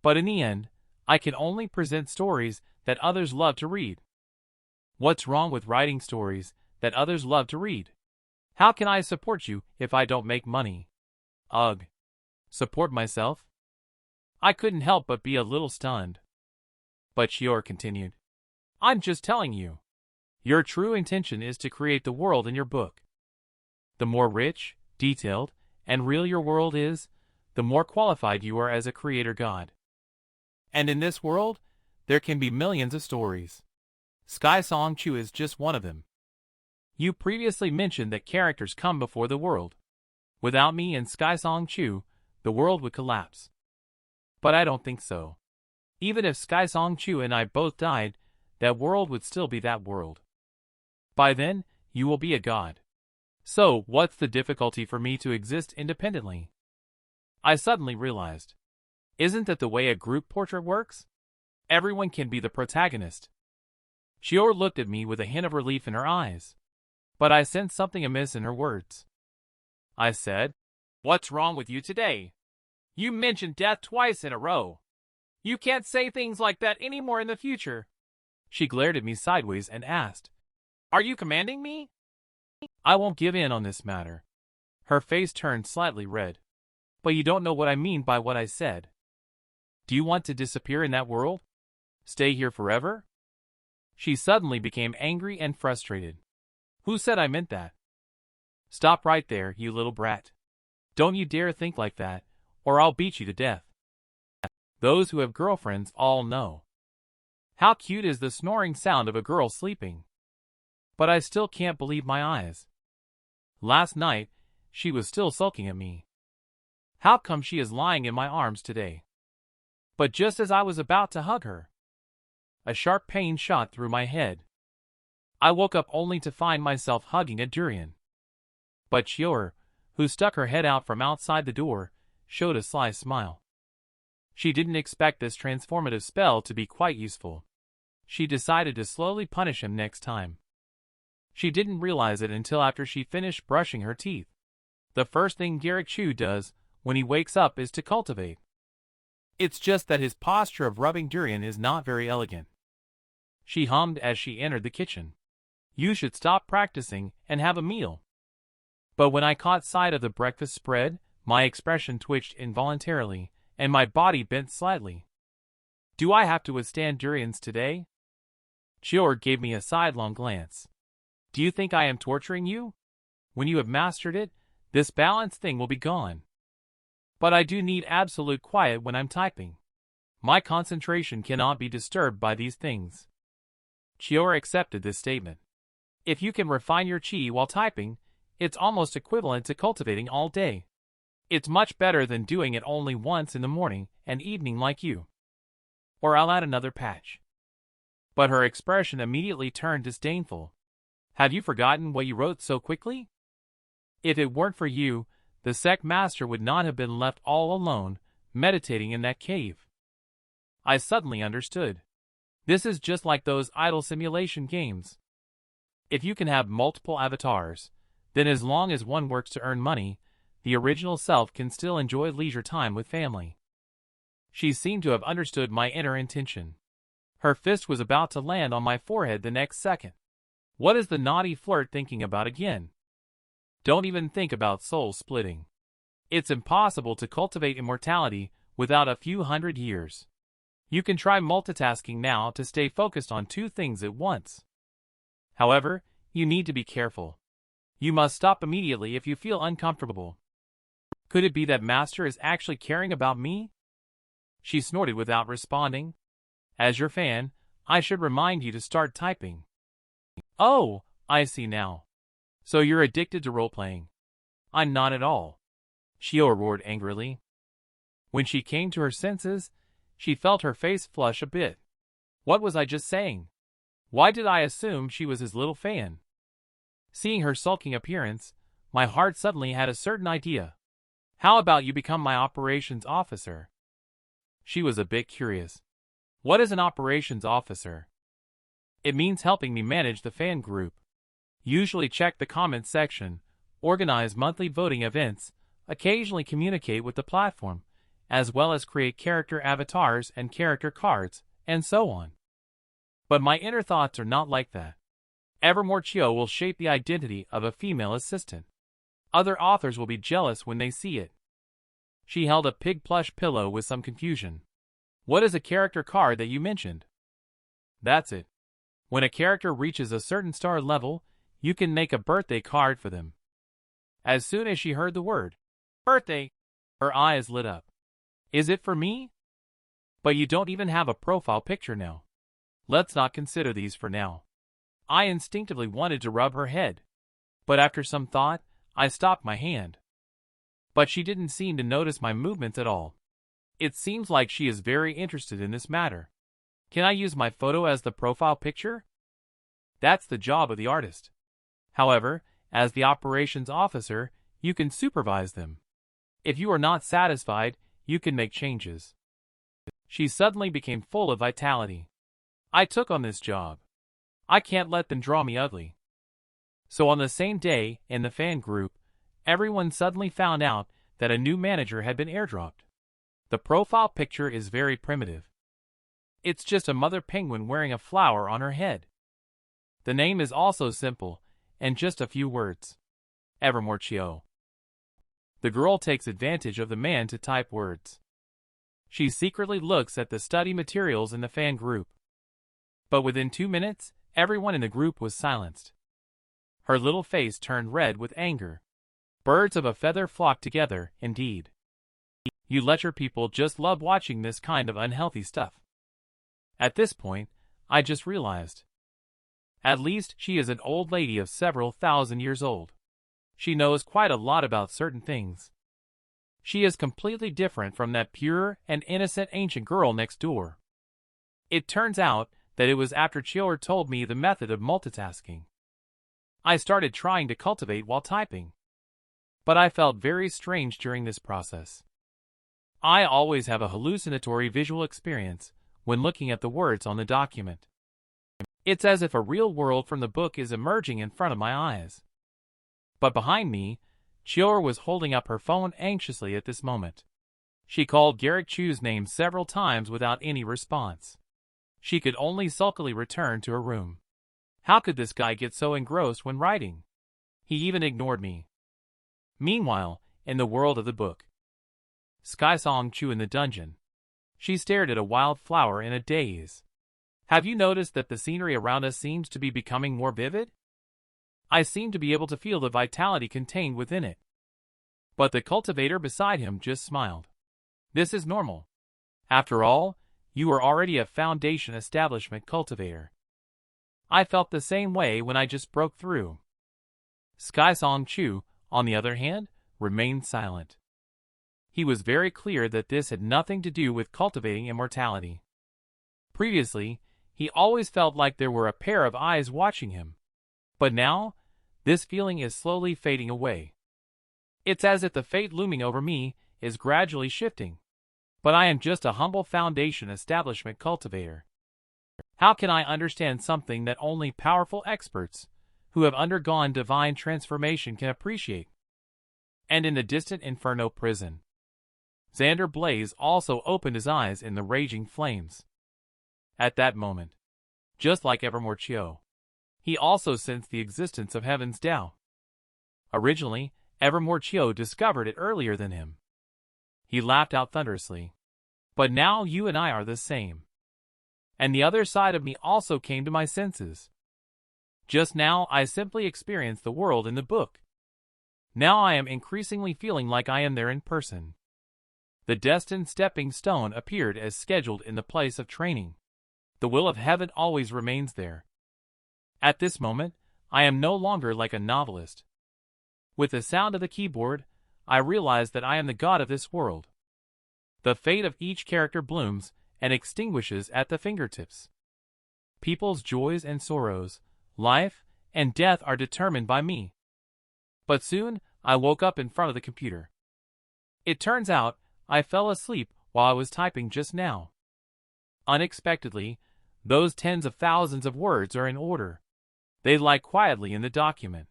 But in the end, I can only present stories that others love to read. What's wrong with writing stories that others love to read? How can I support you if I don't make money? Ugh. Support myself? I couldn't help but be a little stunned. But Qiu continued. I'm just telling you. Your true intention is to create the world in your book. The more rich, detailed, and real your world is, the more qualified you are as a creator god. And in this world, there can be millions of stories. Song Qiu is just one of them. You previously mentioned that characters come before the world. Without me and Song Qiu, the world would collapse. But I don't think so. Even if Song Qiu and I both died, that world would still be that world. By then, you will be a god. So, what's the difficulty for me to exist independently? I suddenly realized. Isn't that the way a group portrait works? Everyone can be the protagonist. Qiu looked at me with a hint of relief in her eyes. But I sensed something amiss in her words. I said, What's wrong with you today? You mentioned death twice in a row. You can't say things like that anymore in the future. She glared at me sideways and asked, Are you commanding me? I won't give in on this matter. Her face turned slightly red. But you don't know what I mean by what I said. Do you want to disappear in that world? Stay here forever? She suddenly became angry and frustrated. Who said I meant that? Stop right there, you little brat. Don't you dare think like that, or I'll beat you to death. Those who have girlfriends all know. How cute is the snoring sound of a girl sleeping? But I still can't believe my eyes. Last night, she was still sulking at me. How come she is lying in my arms today? But just as I was about to hug her, a sharp pain shot through my head. I woke up only to find myself hugging a durian. But Qiu, who stuck her head out from outside the door, showed a sly smile. She didn't expect this transformative spell to be quite useful. She decided to slowly punish him next time. She didn't realize it until after she finished brushing her teeth. The first thing Garrick Chu does when he wakes up is to cultivate. It's just that his posture of rubbing durian is not very elegant. She hummed as she entered the kitchen. You should stop practicing and have a meal. But when I caught sight of the breakfast spread, my expression twitched involuntarily, and my body bent slightly. Do I have to withstand durians today? Qiu gave me a sidelong glance. Do you think I am torturing you? When you have mastered it, this balance thing will be gone. But I do need absolute quiet when I'm typing. My concentration cannot be disturbed by these things. Qiu accepted this statement. If you can refine your qi while typing, it's almost equivalent to cultivating all day. It's much better than doing it only once in the morning and evening like you. Or I'll add another patch. But her expression immediately turned disdainful. Have you forgotten what you wrote so quickly? If it weren't for you, the Sect master would not have been left all alone, meditating in that cave. I suddenly understood. This is just like those idle simulation games. If you can have multiple avatars, then as long as one works to earn money, the original self can still enjoy leisure time with family. She seemed to have understood my inner intention. Her fist was about to land on my forehead the next second. What is the naughty flirt thinking about again? Don't even think about soul splitting. It's impossible to cultivate immortality without a few hundred years. You can try multitasking now to stay focused on two things at once. However, you need to be careful. You must stop immediately if you feel uncomfortable. Could it be that Master is actually caring about me? She snorted without responding. As your fan, I should remind you to start typing. Oh, I see now. So you're addicted to role-playing. I'm not at all. Qiu roared angrily. When she came to her senses, she felt her face flush a bit. What was I just saying? Why did I assume she was his little fan? Seeing her sulking appearance, my heart suddenly had a certain idea. How about you become my operations officer? She was a bit curious. What is an operations officer? It means helping me manage the fan group. Usually check the comments section, organize monthly voting events, occasionally communicate with the platform, as well as create character avatars and character cards, and so on. But my inner thoughts are not like that. Evermore Qiu will shape the identity of a female assistant. Other authors will be jealous when they see it. She held a pig plush pillow with some confusion. What is a character card that you mentioned? That's it. When a character reaches a certain star level, you can make a birthday card for them. As soon as she heard the word birthday, her eyes lit up. Is it for me? But you don't even have a profile picture now. Let's not consider these for now. I instinctively wanted to rub her head, but after some thought, I stopped my hand. But she didn't seem to notice my movements at all. It seems like she is very interested in this matter. Can I use my photo as the profile picture? That's the job of the artist. However, as the operations officer, you can supervise them. If you are not satisfied, you can make changes. She suddenly became full of vitality. I took on this job. I can't let them draw me ugly. So on the same day, in the fan group, everyone suddenly found out that a new manager had been airdropped. The profile picture is very primitive. It's just a mother penguin wearing a flower on her head. The name is also simple, and just a few words. Evermore Qiu. The girl takes advantage of the man to type words. She secretly looks at the study materials in the fan group. But within 2 minutes, everyone in the group was silenced. Her little face turned red with anger. Birds of a feather flock together, indeed. You lecture people just love watching this kind of unhealthy stuff. At this point, I just realized. At least she is an old lady of several thousand years old. She knows quite a lot about certain things. She is completely different from that pure and innocent ancient girl next door. It turns out that it was after Qiu told me the method of multitasking. I started trying to cultivate while typing. But I felt very strange during this process. I always have a hallucinatory visual experience when looking at the words on the document. It's as if a real world from the book is emerging in front of my eyes. But behind me, Qiu was holding up her phone anxiously at this moment. She called Garrick Chu's name several times without any response. She could only sulkily return to her room. How could this guy get so engrossed when writing? He even ignored me. Meanwhile, in the world of the book, Song Chu in the dungeon. She stared at a wild flower in a daze. Have you noticed that the scenery around us seems to be becoming more vivid? I seem to be able to feel the vitality contained within it. But the cultivator beside him just smiled. This is normal. After all, you are already a foundation establishment cultivator. I felt the same way when I just broke through. Song Chu, on the other hand, remained silent. He was very clear that this had nothing to do with cultivating immortality. Previously, he always felt like there were a pair of eyes watching him. But now, this feeling is slowly fading away. It's as if the fate looming over me is gradually shifting. But I am just a humble foundation establishment cultivator. How can I understand something that only powerful experts who have undergone divine transformation can appreciate? And in the distant Inferno prison, Xander Blaze also opened his eyes in the raging flames. At that moment, just like Evermore Qiu, he also sensed the existence of Heaven's Tao. Originally, Evermore Qiu discovered it earlier than him. He laughed out thunderously. But now you and I are the same. And the other side of me also came to my senses. Just now I simply experienced the world in the book. Now I am increasingly feeling like I am there in person. The destined stepping stone appeared as scheduled in the place of training. The will of heaven always remains there. At this moment, I am no longer like a novelist. With the sound of the keyboard, I realize that I am the god of this world. The fate of each character blooms and extinguishes at the fingertips. People's joys and sorrows, life and death are determined by me. But soon, I woke up in front of the computer. It turns out, I fell asleep while I was typing just now. Unexpectedly, those tens of thousands of words are in order. They lie quietly in the document.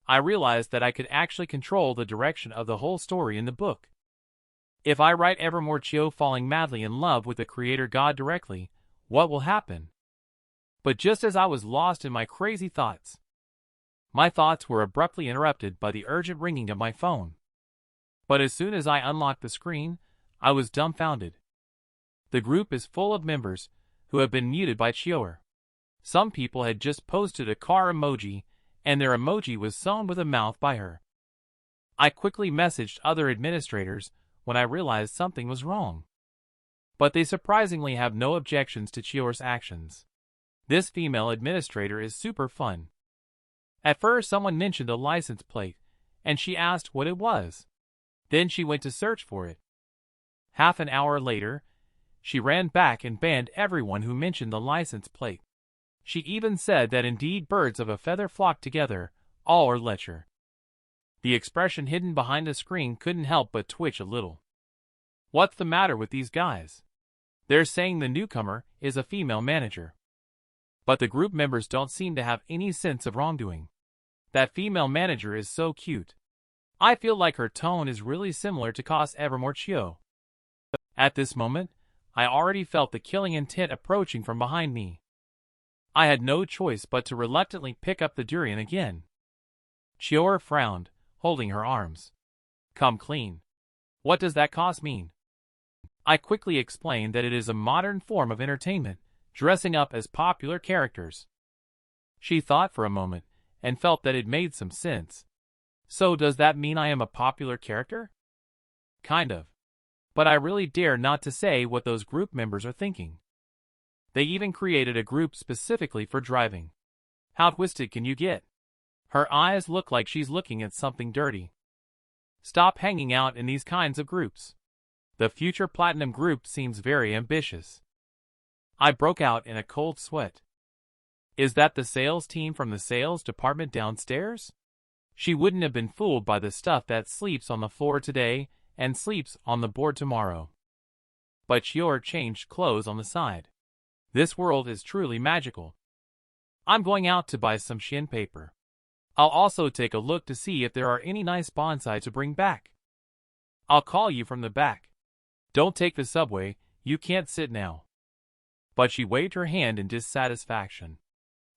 I realized that I could actually control the direction of the whole story in the book. If I write Evermore Qiu falling madly in love with the creator god directly, what will happen? But just as I was lost in my crazy thoughts, my thoughts were abruptly interrupted by the urgent ringing of my phone. But as soon as I unlocked the screen, I was dumbfounded. The group is full of members who have been muted by Qiu. Some people had just posted a car emoji, and their emoji was sewn with a mouth by her. I quickly messaged other administrators when I realized something was wrong. But they surprisingly have no objections to Qiu's actions. This female administrator is super fun. At first someone mentioned a license plate, and she asked what it was. Then she went to search for it. Half an hour later, she ran back and banned everyone who mentioned the license plate. She even said that indeed birds of a feather flock together, all are lecher. The expression hidden behind the screen couldn't help but twitch a little. What's the matter with these guys? They're saying the newcomer is a female manager. But the group members don't seem to have any sense of wrongdoing. That female manager is so cute. I feel like her tone is really similar to Cos Evermore Qiu. At this moment, I already felt the killing intent approaching from behind me. I had no choice but to reluctantly pick up the durian again. Qiu frowned, holding her arms. Come clean. What does that cos mean? I quickly explained that it is a modern form of entertainment, dressing up as popular characters. She thought for a moment, and felt that it made some sense. So does that mean I am a popular character? Kind of. But I really dare not to say what those group members are thinking. They even created a group specifically for driving. How twisted can you get? Her eyes look like she's looking at something dirty. Stop hanging out in these kinds of groups. The future platinum group seems very ambitious. I broke out in a cold sweat. Is that the sales team from the sales department downstairs? She wouldn't have been fooled by the stuff that sleeps on the floor today and sleeps on the board tomorrow. But Qiu changed clothes on the side. This world is truly magical. I'm going out to buy some Shin paper. I'll also take a look to see if there are any nice bonsai to bring back. I'll call you from the back. Don't take the subway, you can't sit now. But she waved her hand in dissatisfaction.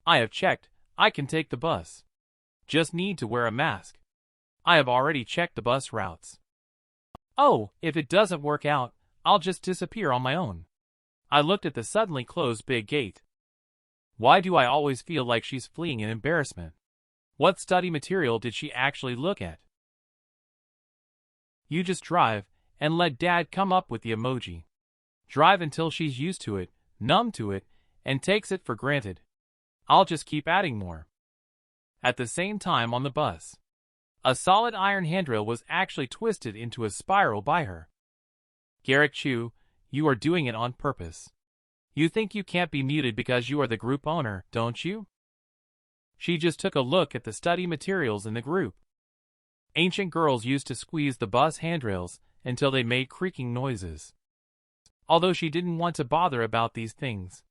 I have checked, I can take the bus. Just need to wear a mask. I have already checked the bus routes. Oh, if it doesn't work out, I'll just disappear on my own. I looked at the suddenly closed big gate. Why do I always feel like she's fleeing in embarrassment? What study material did she actually look at? You just drive, and let Dad come up with the emoji. Drive until she's used to it, numb to it, and takes it for granted. I'll just keep adding more. At the same time on the bus, a solid iron handrail was actually twisted into a spiral by her. Garrick Chu, you are doing it on purpose. You think you can't be muted because you are the group owner, don't you? She just took a look at the study materials in the group. Ancient girls used to squeeze the bus handrails until they made creaking noises. Although she didn't want to bother about these things.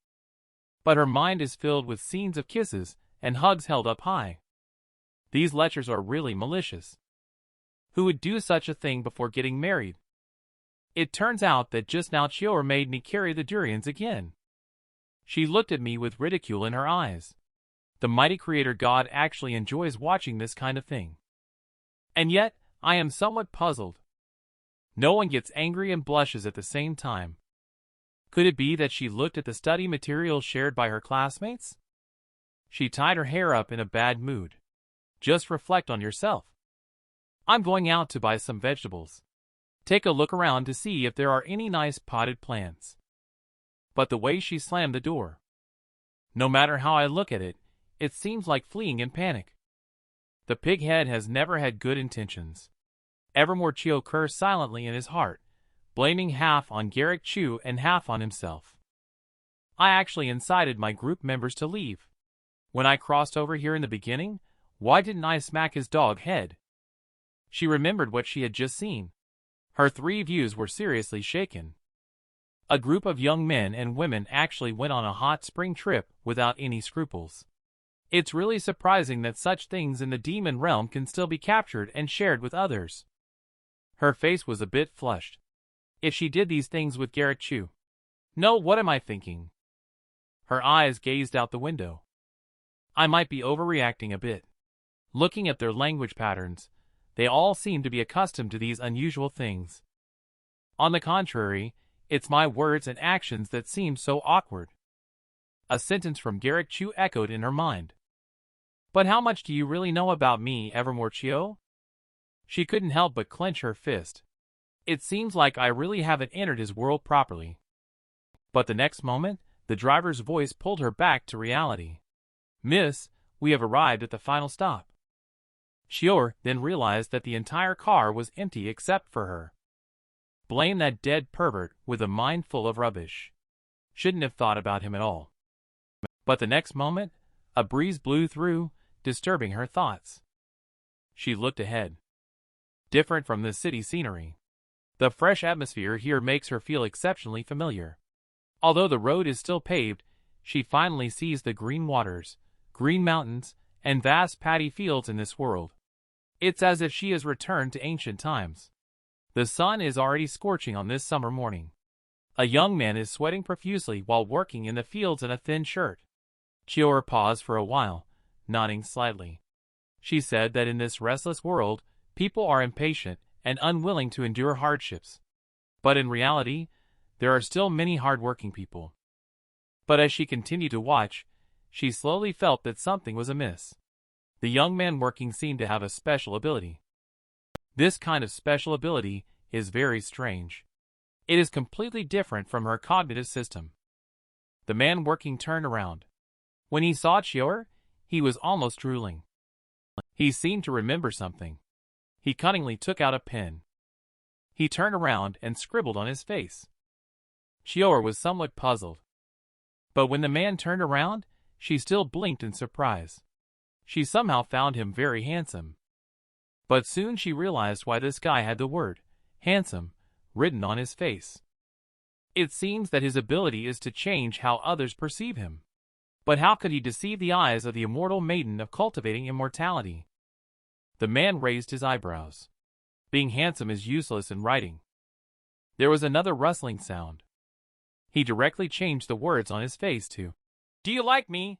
But her mind is filled with scenes of kisses and hugs held up high. These lectures are really malicious. Who would do such a thing before getting married? It turns out that just now Qiu made me carry the durians again. She looked at me with ridicule in her eyes. The mighty creator god actually enjoys watching this kind of thing. And yet, I am somewhat puzzled. No one gets angry and blushes at the same time. Could it be that she looked at the study materials shared by her classmates? She tied her hair up in a bad mood. Just reflect on yourself. I'm going out to buy some vegetables. Take a look around to see if there are any nice potted plants. But the way she slammed the door. No matter how I look at it, it seems like fleeing in panic. The pighead has never had good intentions. Evermore Qiu cursed silently in his heart, blaming half on Garrick Chu and half on himself. I actually incited my group members to leave. When I crossed over here in the beginning, why didn't I smack his dog head? She remembered what she had just seen. Her 3 views were seriously shaken. A group of young men and women actually went on a hot spring trip without any scruples. It's really surprising that such things in the demon realm can still be captured and shared with others. Her face was a bit flushed. If she did these things with Garrick Chu. No, what am I thinking? Her eyes gazed out the window. I might be overreacting a bit. Looking at their language patterns, they all seem to be accustomed to these unusual things. On the contrary, it's my words and actions that seem so awkward. A sentence from Garrick Chu echoed in her mind. But how much do you really know about me, Evermore Qiu? She couldn't help but clench her fist. It seems like I really haven't entered his world properly. But the next moment, the driver's voice pulled her back to reality. Miss, we have arrived at the final stop. Qiu then realized that the entire car was empty except for her. Blame that dead pervert with a mind full of rubbish. Shouldn't have thought about him at all. But the next moment, a breeze blew through, disturbing her thoughts. She looked ahead. Different from the city scenery. The fresh atmosphere here makes her feel exceptionally familiar. Although the road is still paved, she finally sees the green waters, green mountains, and vast paddy fields in this world. It's as if she has returned to ancient times. The sun is already scorching on this summer morning. A young man is sweating profusely while working in the fields in a thin shirt. Qiu paused for a while, nodding slightly. She said that in this restless world, people are impatient and unwilling to endure hardships. But in reality, there are still many hard-working people. But as she continued to watch, she slowly felt that something was amiss. The young man working seemed to have a special ability. This kind of special ability is very strange. It is completely different from her cognitive system. The man working turned around. When he saw Qiu, he was almost drooling. He seemed to remember something. He cunningly took out a pen. He turned around and scribbled on his face. Qiu was somewhat puzzled. But when the man turned around, she still blinked in surprise. She somehow found him very handsome. But soon she realized why this guy had the word, handsome, written on his face. It seems that his ability is to change how others perceive him. But how could he deceive the eyes of the immortal maiden of cultivating immortality? The man raised his eyebrows. Being handsome is useless in writing. There was another rustling sound. He directly changed the words on his face to, "Do you like me?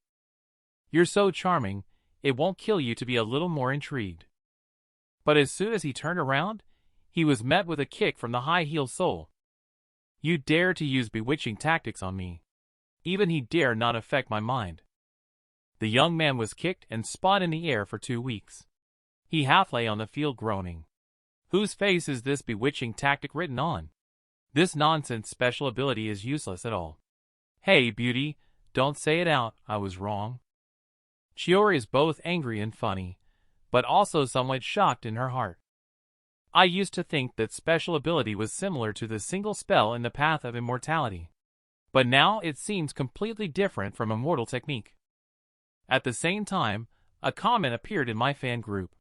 You're so charming, it won't kill you to be a little more intrigued." But as soon as he turned around, he was met with a kick from the high-heeled soul. "You dare to use bewitching tactics on me. Even he dare not affect my mind." The young man was kicked and spun in the air for 2 weeks. He half lay on the field groaning. Whose face is this bewitching tactic written on? This nonsense special ability is useless at all. Hey, beauty, don't say it out, I was wrong. Qiu is both angry and funny, but also somewhat shocked in her heart. I used to think that special ability was similar to the single spell in the path of immortality. But now it seems completely different from immortal technique. At the same time, a comment appeared in my fan group.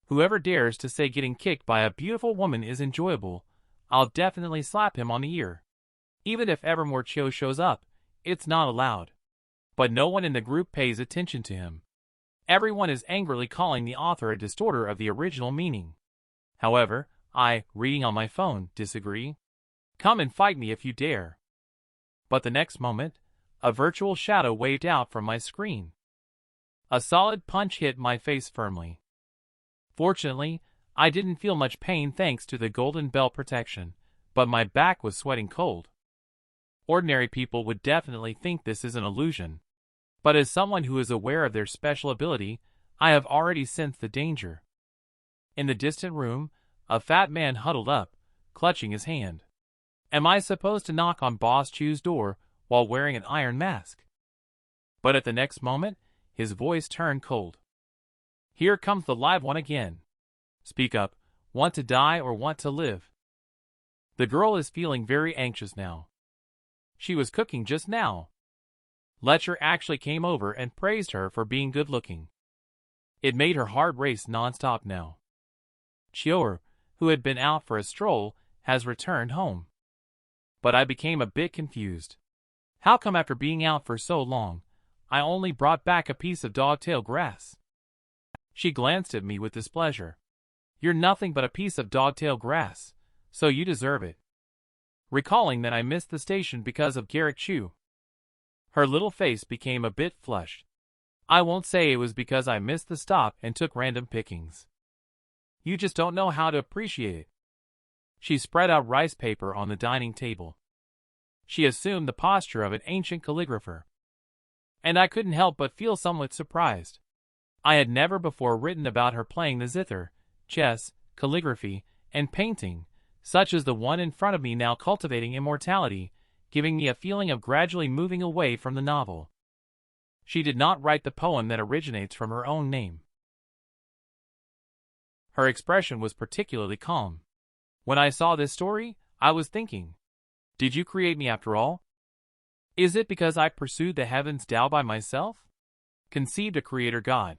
Whoever dares to say getting kicked by a beautiful woman is enjoyable, I'll definitely slap him on the ear. Even if Evermore Qiu shows up, it's not allowed. But no one in the group pays attention to him. Everyone is angrily calling the author a distorter of the original meaning. However, I, reading on my phone, disagree. Come and fight me if you dare. But the next moment, a virtual shadow waved out from my screen. A solid punch hit my face firmly. Fortunately, I didn't feel much pain thanks to the golden bell protection, but my back was sweating cold. Ordinary people would definitely think this is an illusion. But as someone who is aware of their special ability, I have already sensed the danger. In the distant room, a fat man huddled up, clutching his hand. Am I supposed to knock on Boss Chu's door while wearing an iron mask? But at the next moment, his voice turned cold. Here comes the live one again. Speak up, Want to die or want to live? The girl is feeling very anxious now. She was cooking just now. Letcher actually came over and praised her for being good-looking. It made her heart race non-stop now. Qiu, who had been out for a stroll, has returned home. But I became a bit confused. How come after being out for so long, I only brought back a piece of dog-tail grass? She glanced at me with displeasure. You're nothing but a piece of dog-tail grass, so you deserve it. Recalling that I missed the station because of Garrick Chu, her little face became a bit flushed. I won't say it was because I missed the stop and took random pickings. You just don't know how to appreciate it. She spread out rice paper on the dining table. She assumed the posture of an ancient calligrapher. And I couldn't help but feel somewhat surprised. I had never before written about her playing the zither, chess, calligraphy, and painting, such as the one in front of me now cultivating immortality, giving me a feeling of gradually moving away from the novel. She did not write the poem that originates from her own name. Her expression was particularly calm. When I saw this story, I was thinking, did you create me after all? Is it because I pursued the heavens Tao by myself? Conceived a creator God?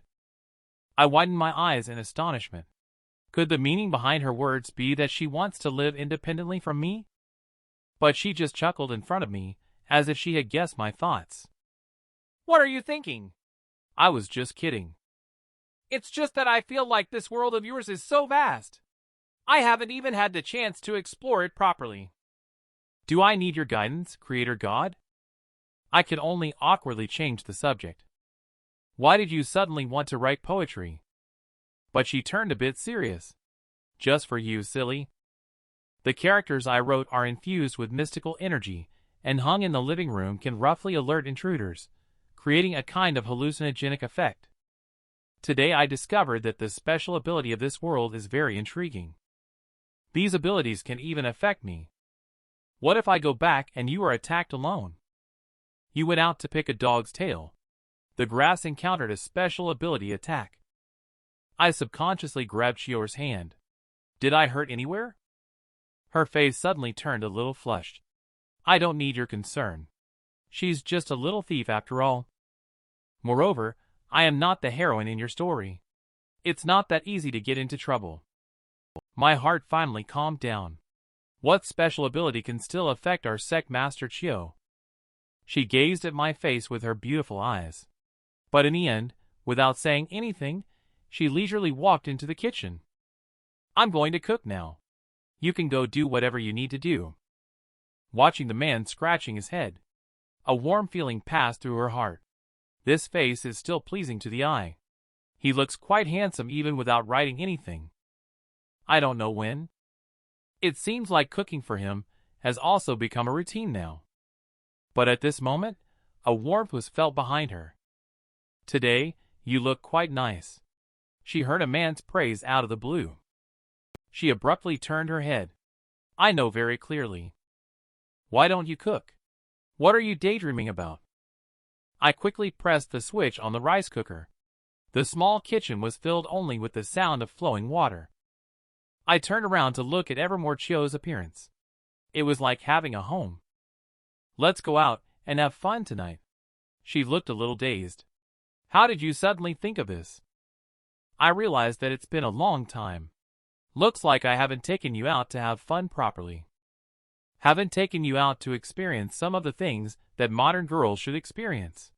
I widened my eyes in astonishment. Could the meaning behind her words be that she wants to live independently from me? But she just chuckled in front of me, as if she had guessed my thoughts. What are you thinking? I was just kidding. It's just that I feel like this world of yours is so vast. I haven't even had the chance to explore it properly. Do I need your guidance, Creator God? I could only awkwardly change the subject. Why did you suddenly want to write poetry? But she turned a bit serious. Just for you, silly. The characters I wrote are infused with mystical energy, and hung in the living room can roughly alert intruders, creating a kind of hallucinogenic effect. Today I discovered that the special ability of this world is very intriguing. These abilities can even affect me. What if I go back and you are attacked alone? You went out to pick a dog's tail. The grass encountered a special ability attack. I subconsciously grabbed Qiu's hand. Did I hurt anywhere? Her face suddenly turned a little flushed. I don't need your concern. She's just a little thief after all. Moreover, I am not the heroine in your story. It's not that easy to get into trouble. My heart finally calmed down. What special ability can still affect our sect master Qiu? She gazed at my face with her beautiful eyes. But in the end, without saying anything, she leisurely walked into the kitchen. I'm going to cook now. You can go do whatever you need to do. Watching the man scratching his head, a warm feeling passed through her heart. This face is still pleasing to the eye. He looks quite handsome even without writing anything. I don't know when. It seems like cooking for him has also become a routine now. But at this moment, a warmth was felt behind her. Today, you look quite nice. She heard a man's praise out of the blue. She abruptly turned her head. I know very clearly. Why don't you cook? What are you daydreaming about? I quickly pressed the switch on the rice cooker. The small kitchen was filled only with the sound of flowing water. I turned around to look at Evermore Qiu's appearance. It was like having a home. Let's go out and have fun tonight. She looked a little dazed. How did you suddenly think of this? I realized that it's been a long time. Looks like I haven't taken you out to have fun properly. Haven't taken you out to experience some of the things that modern girls should experience.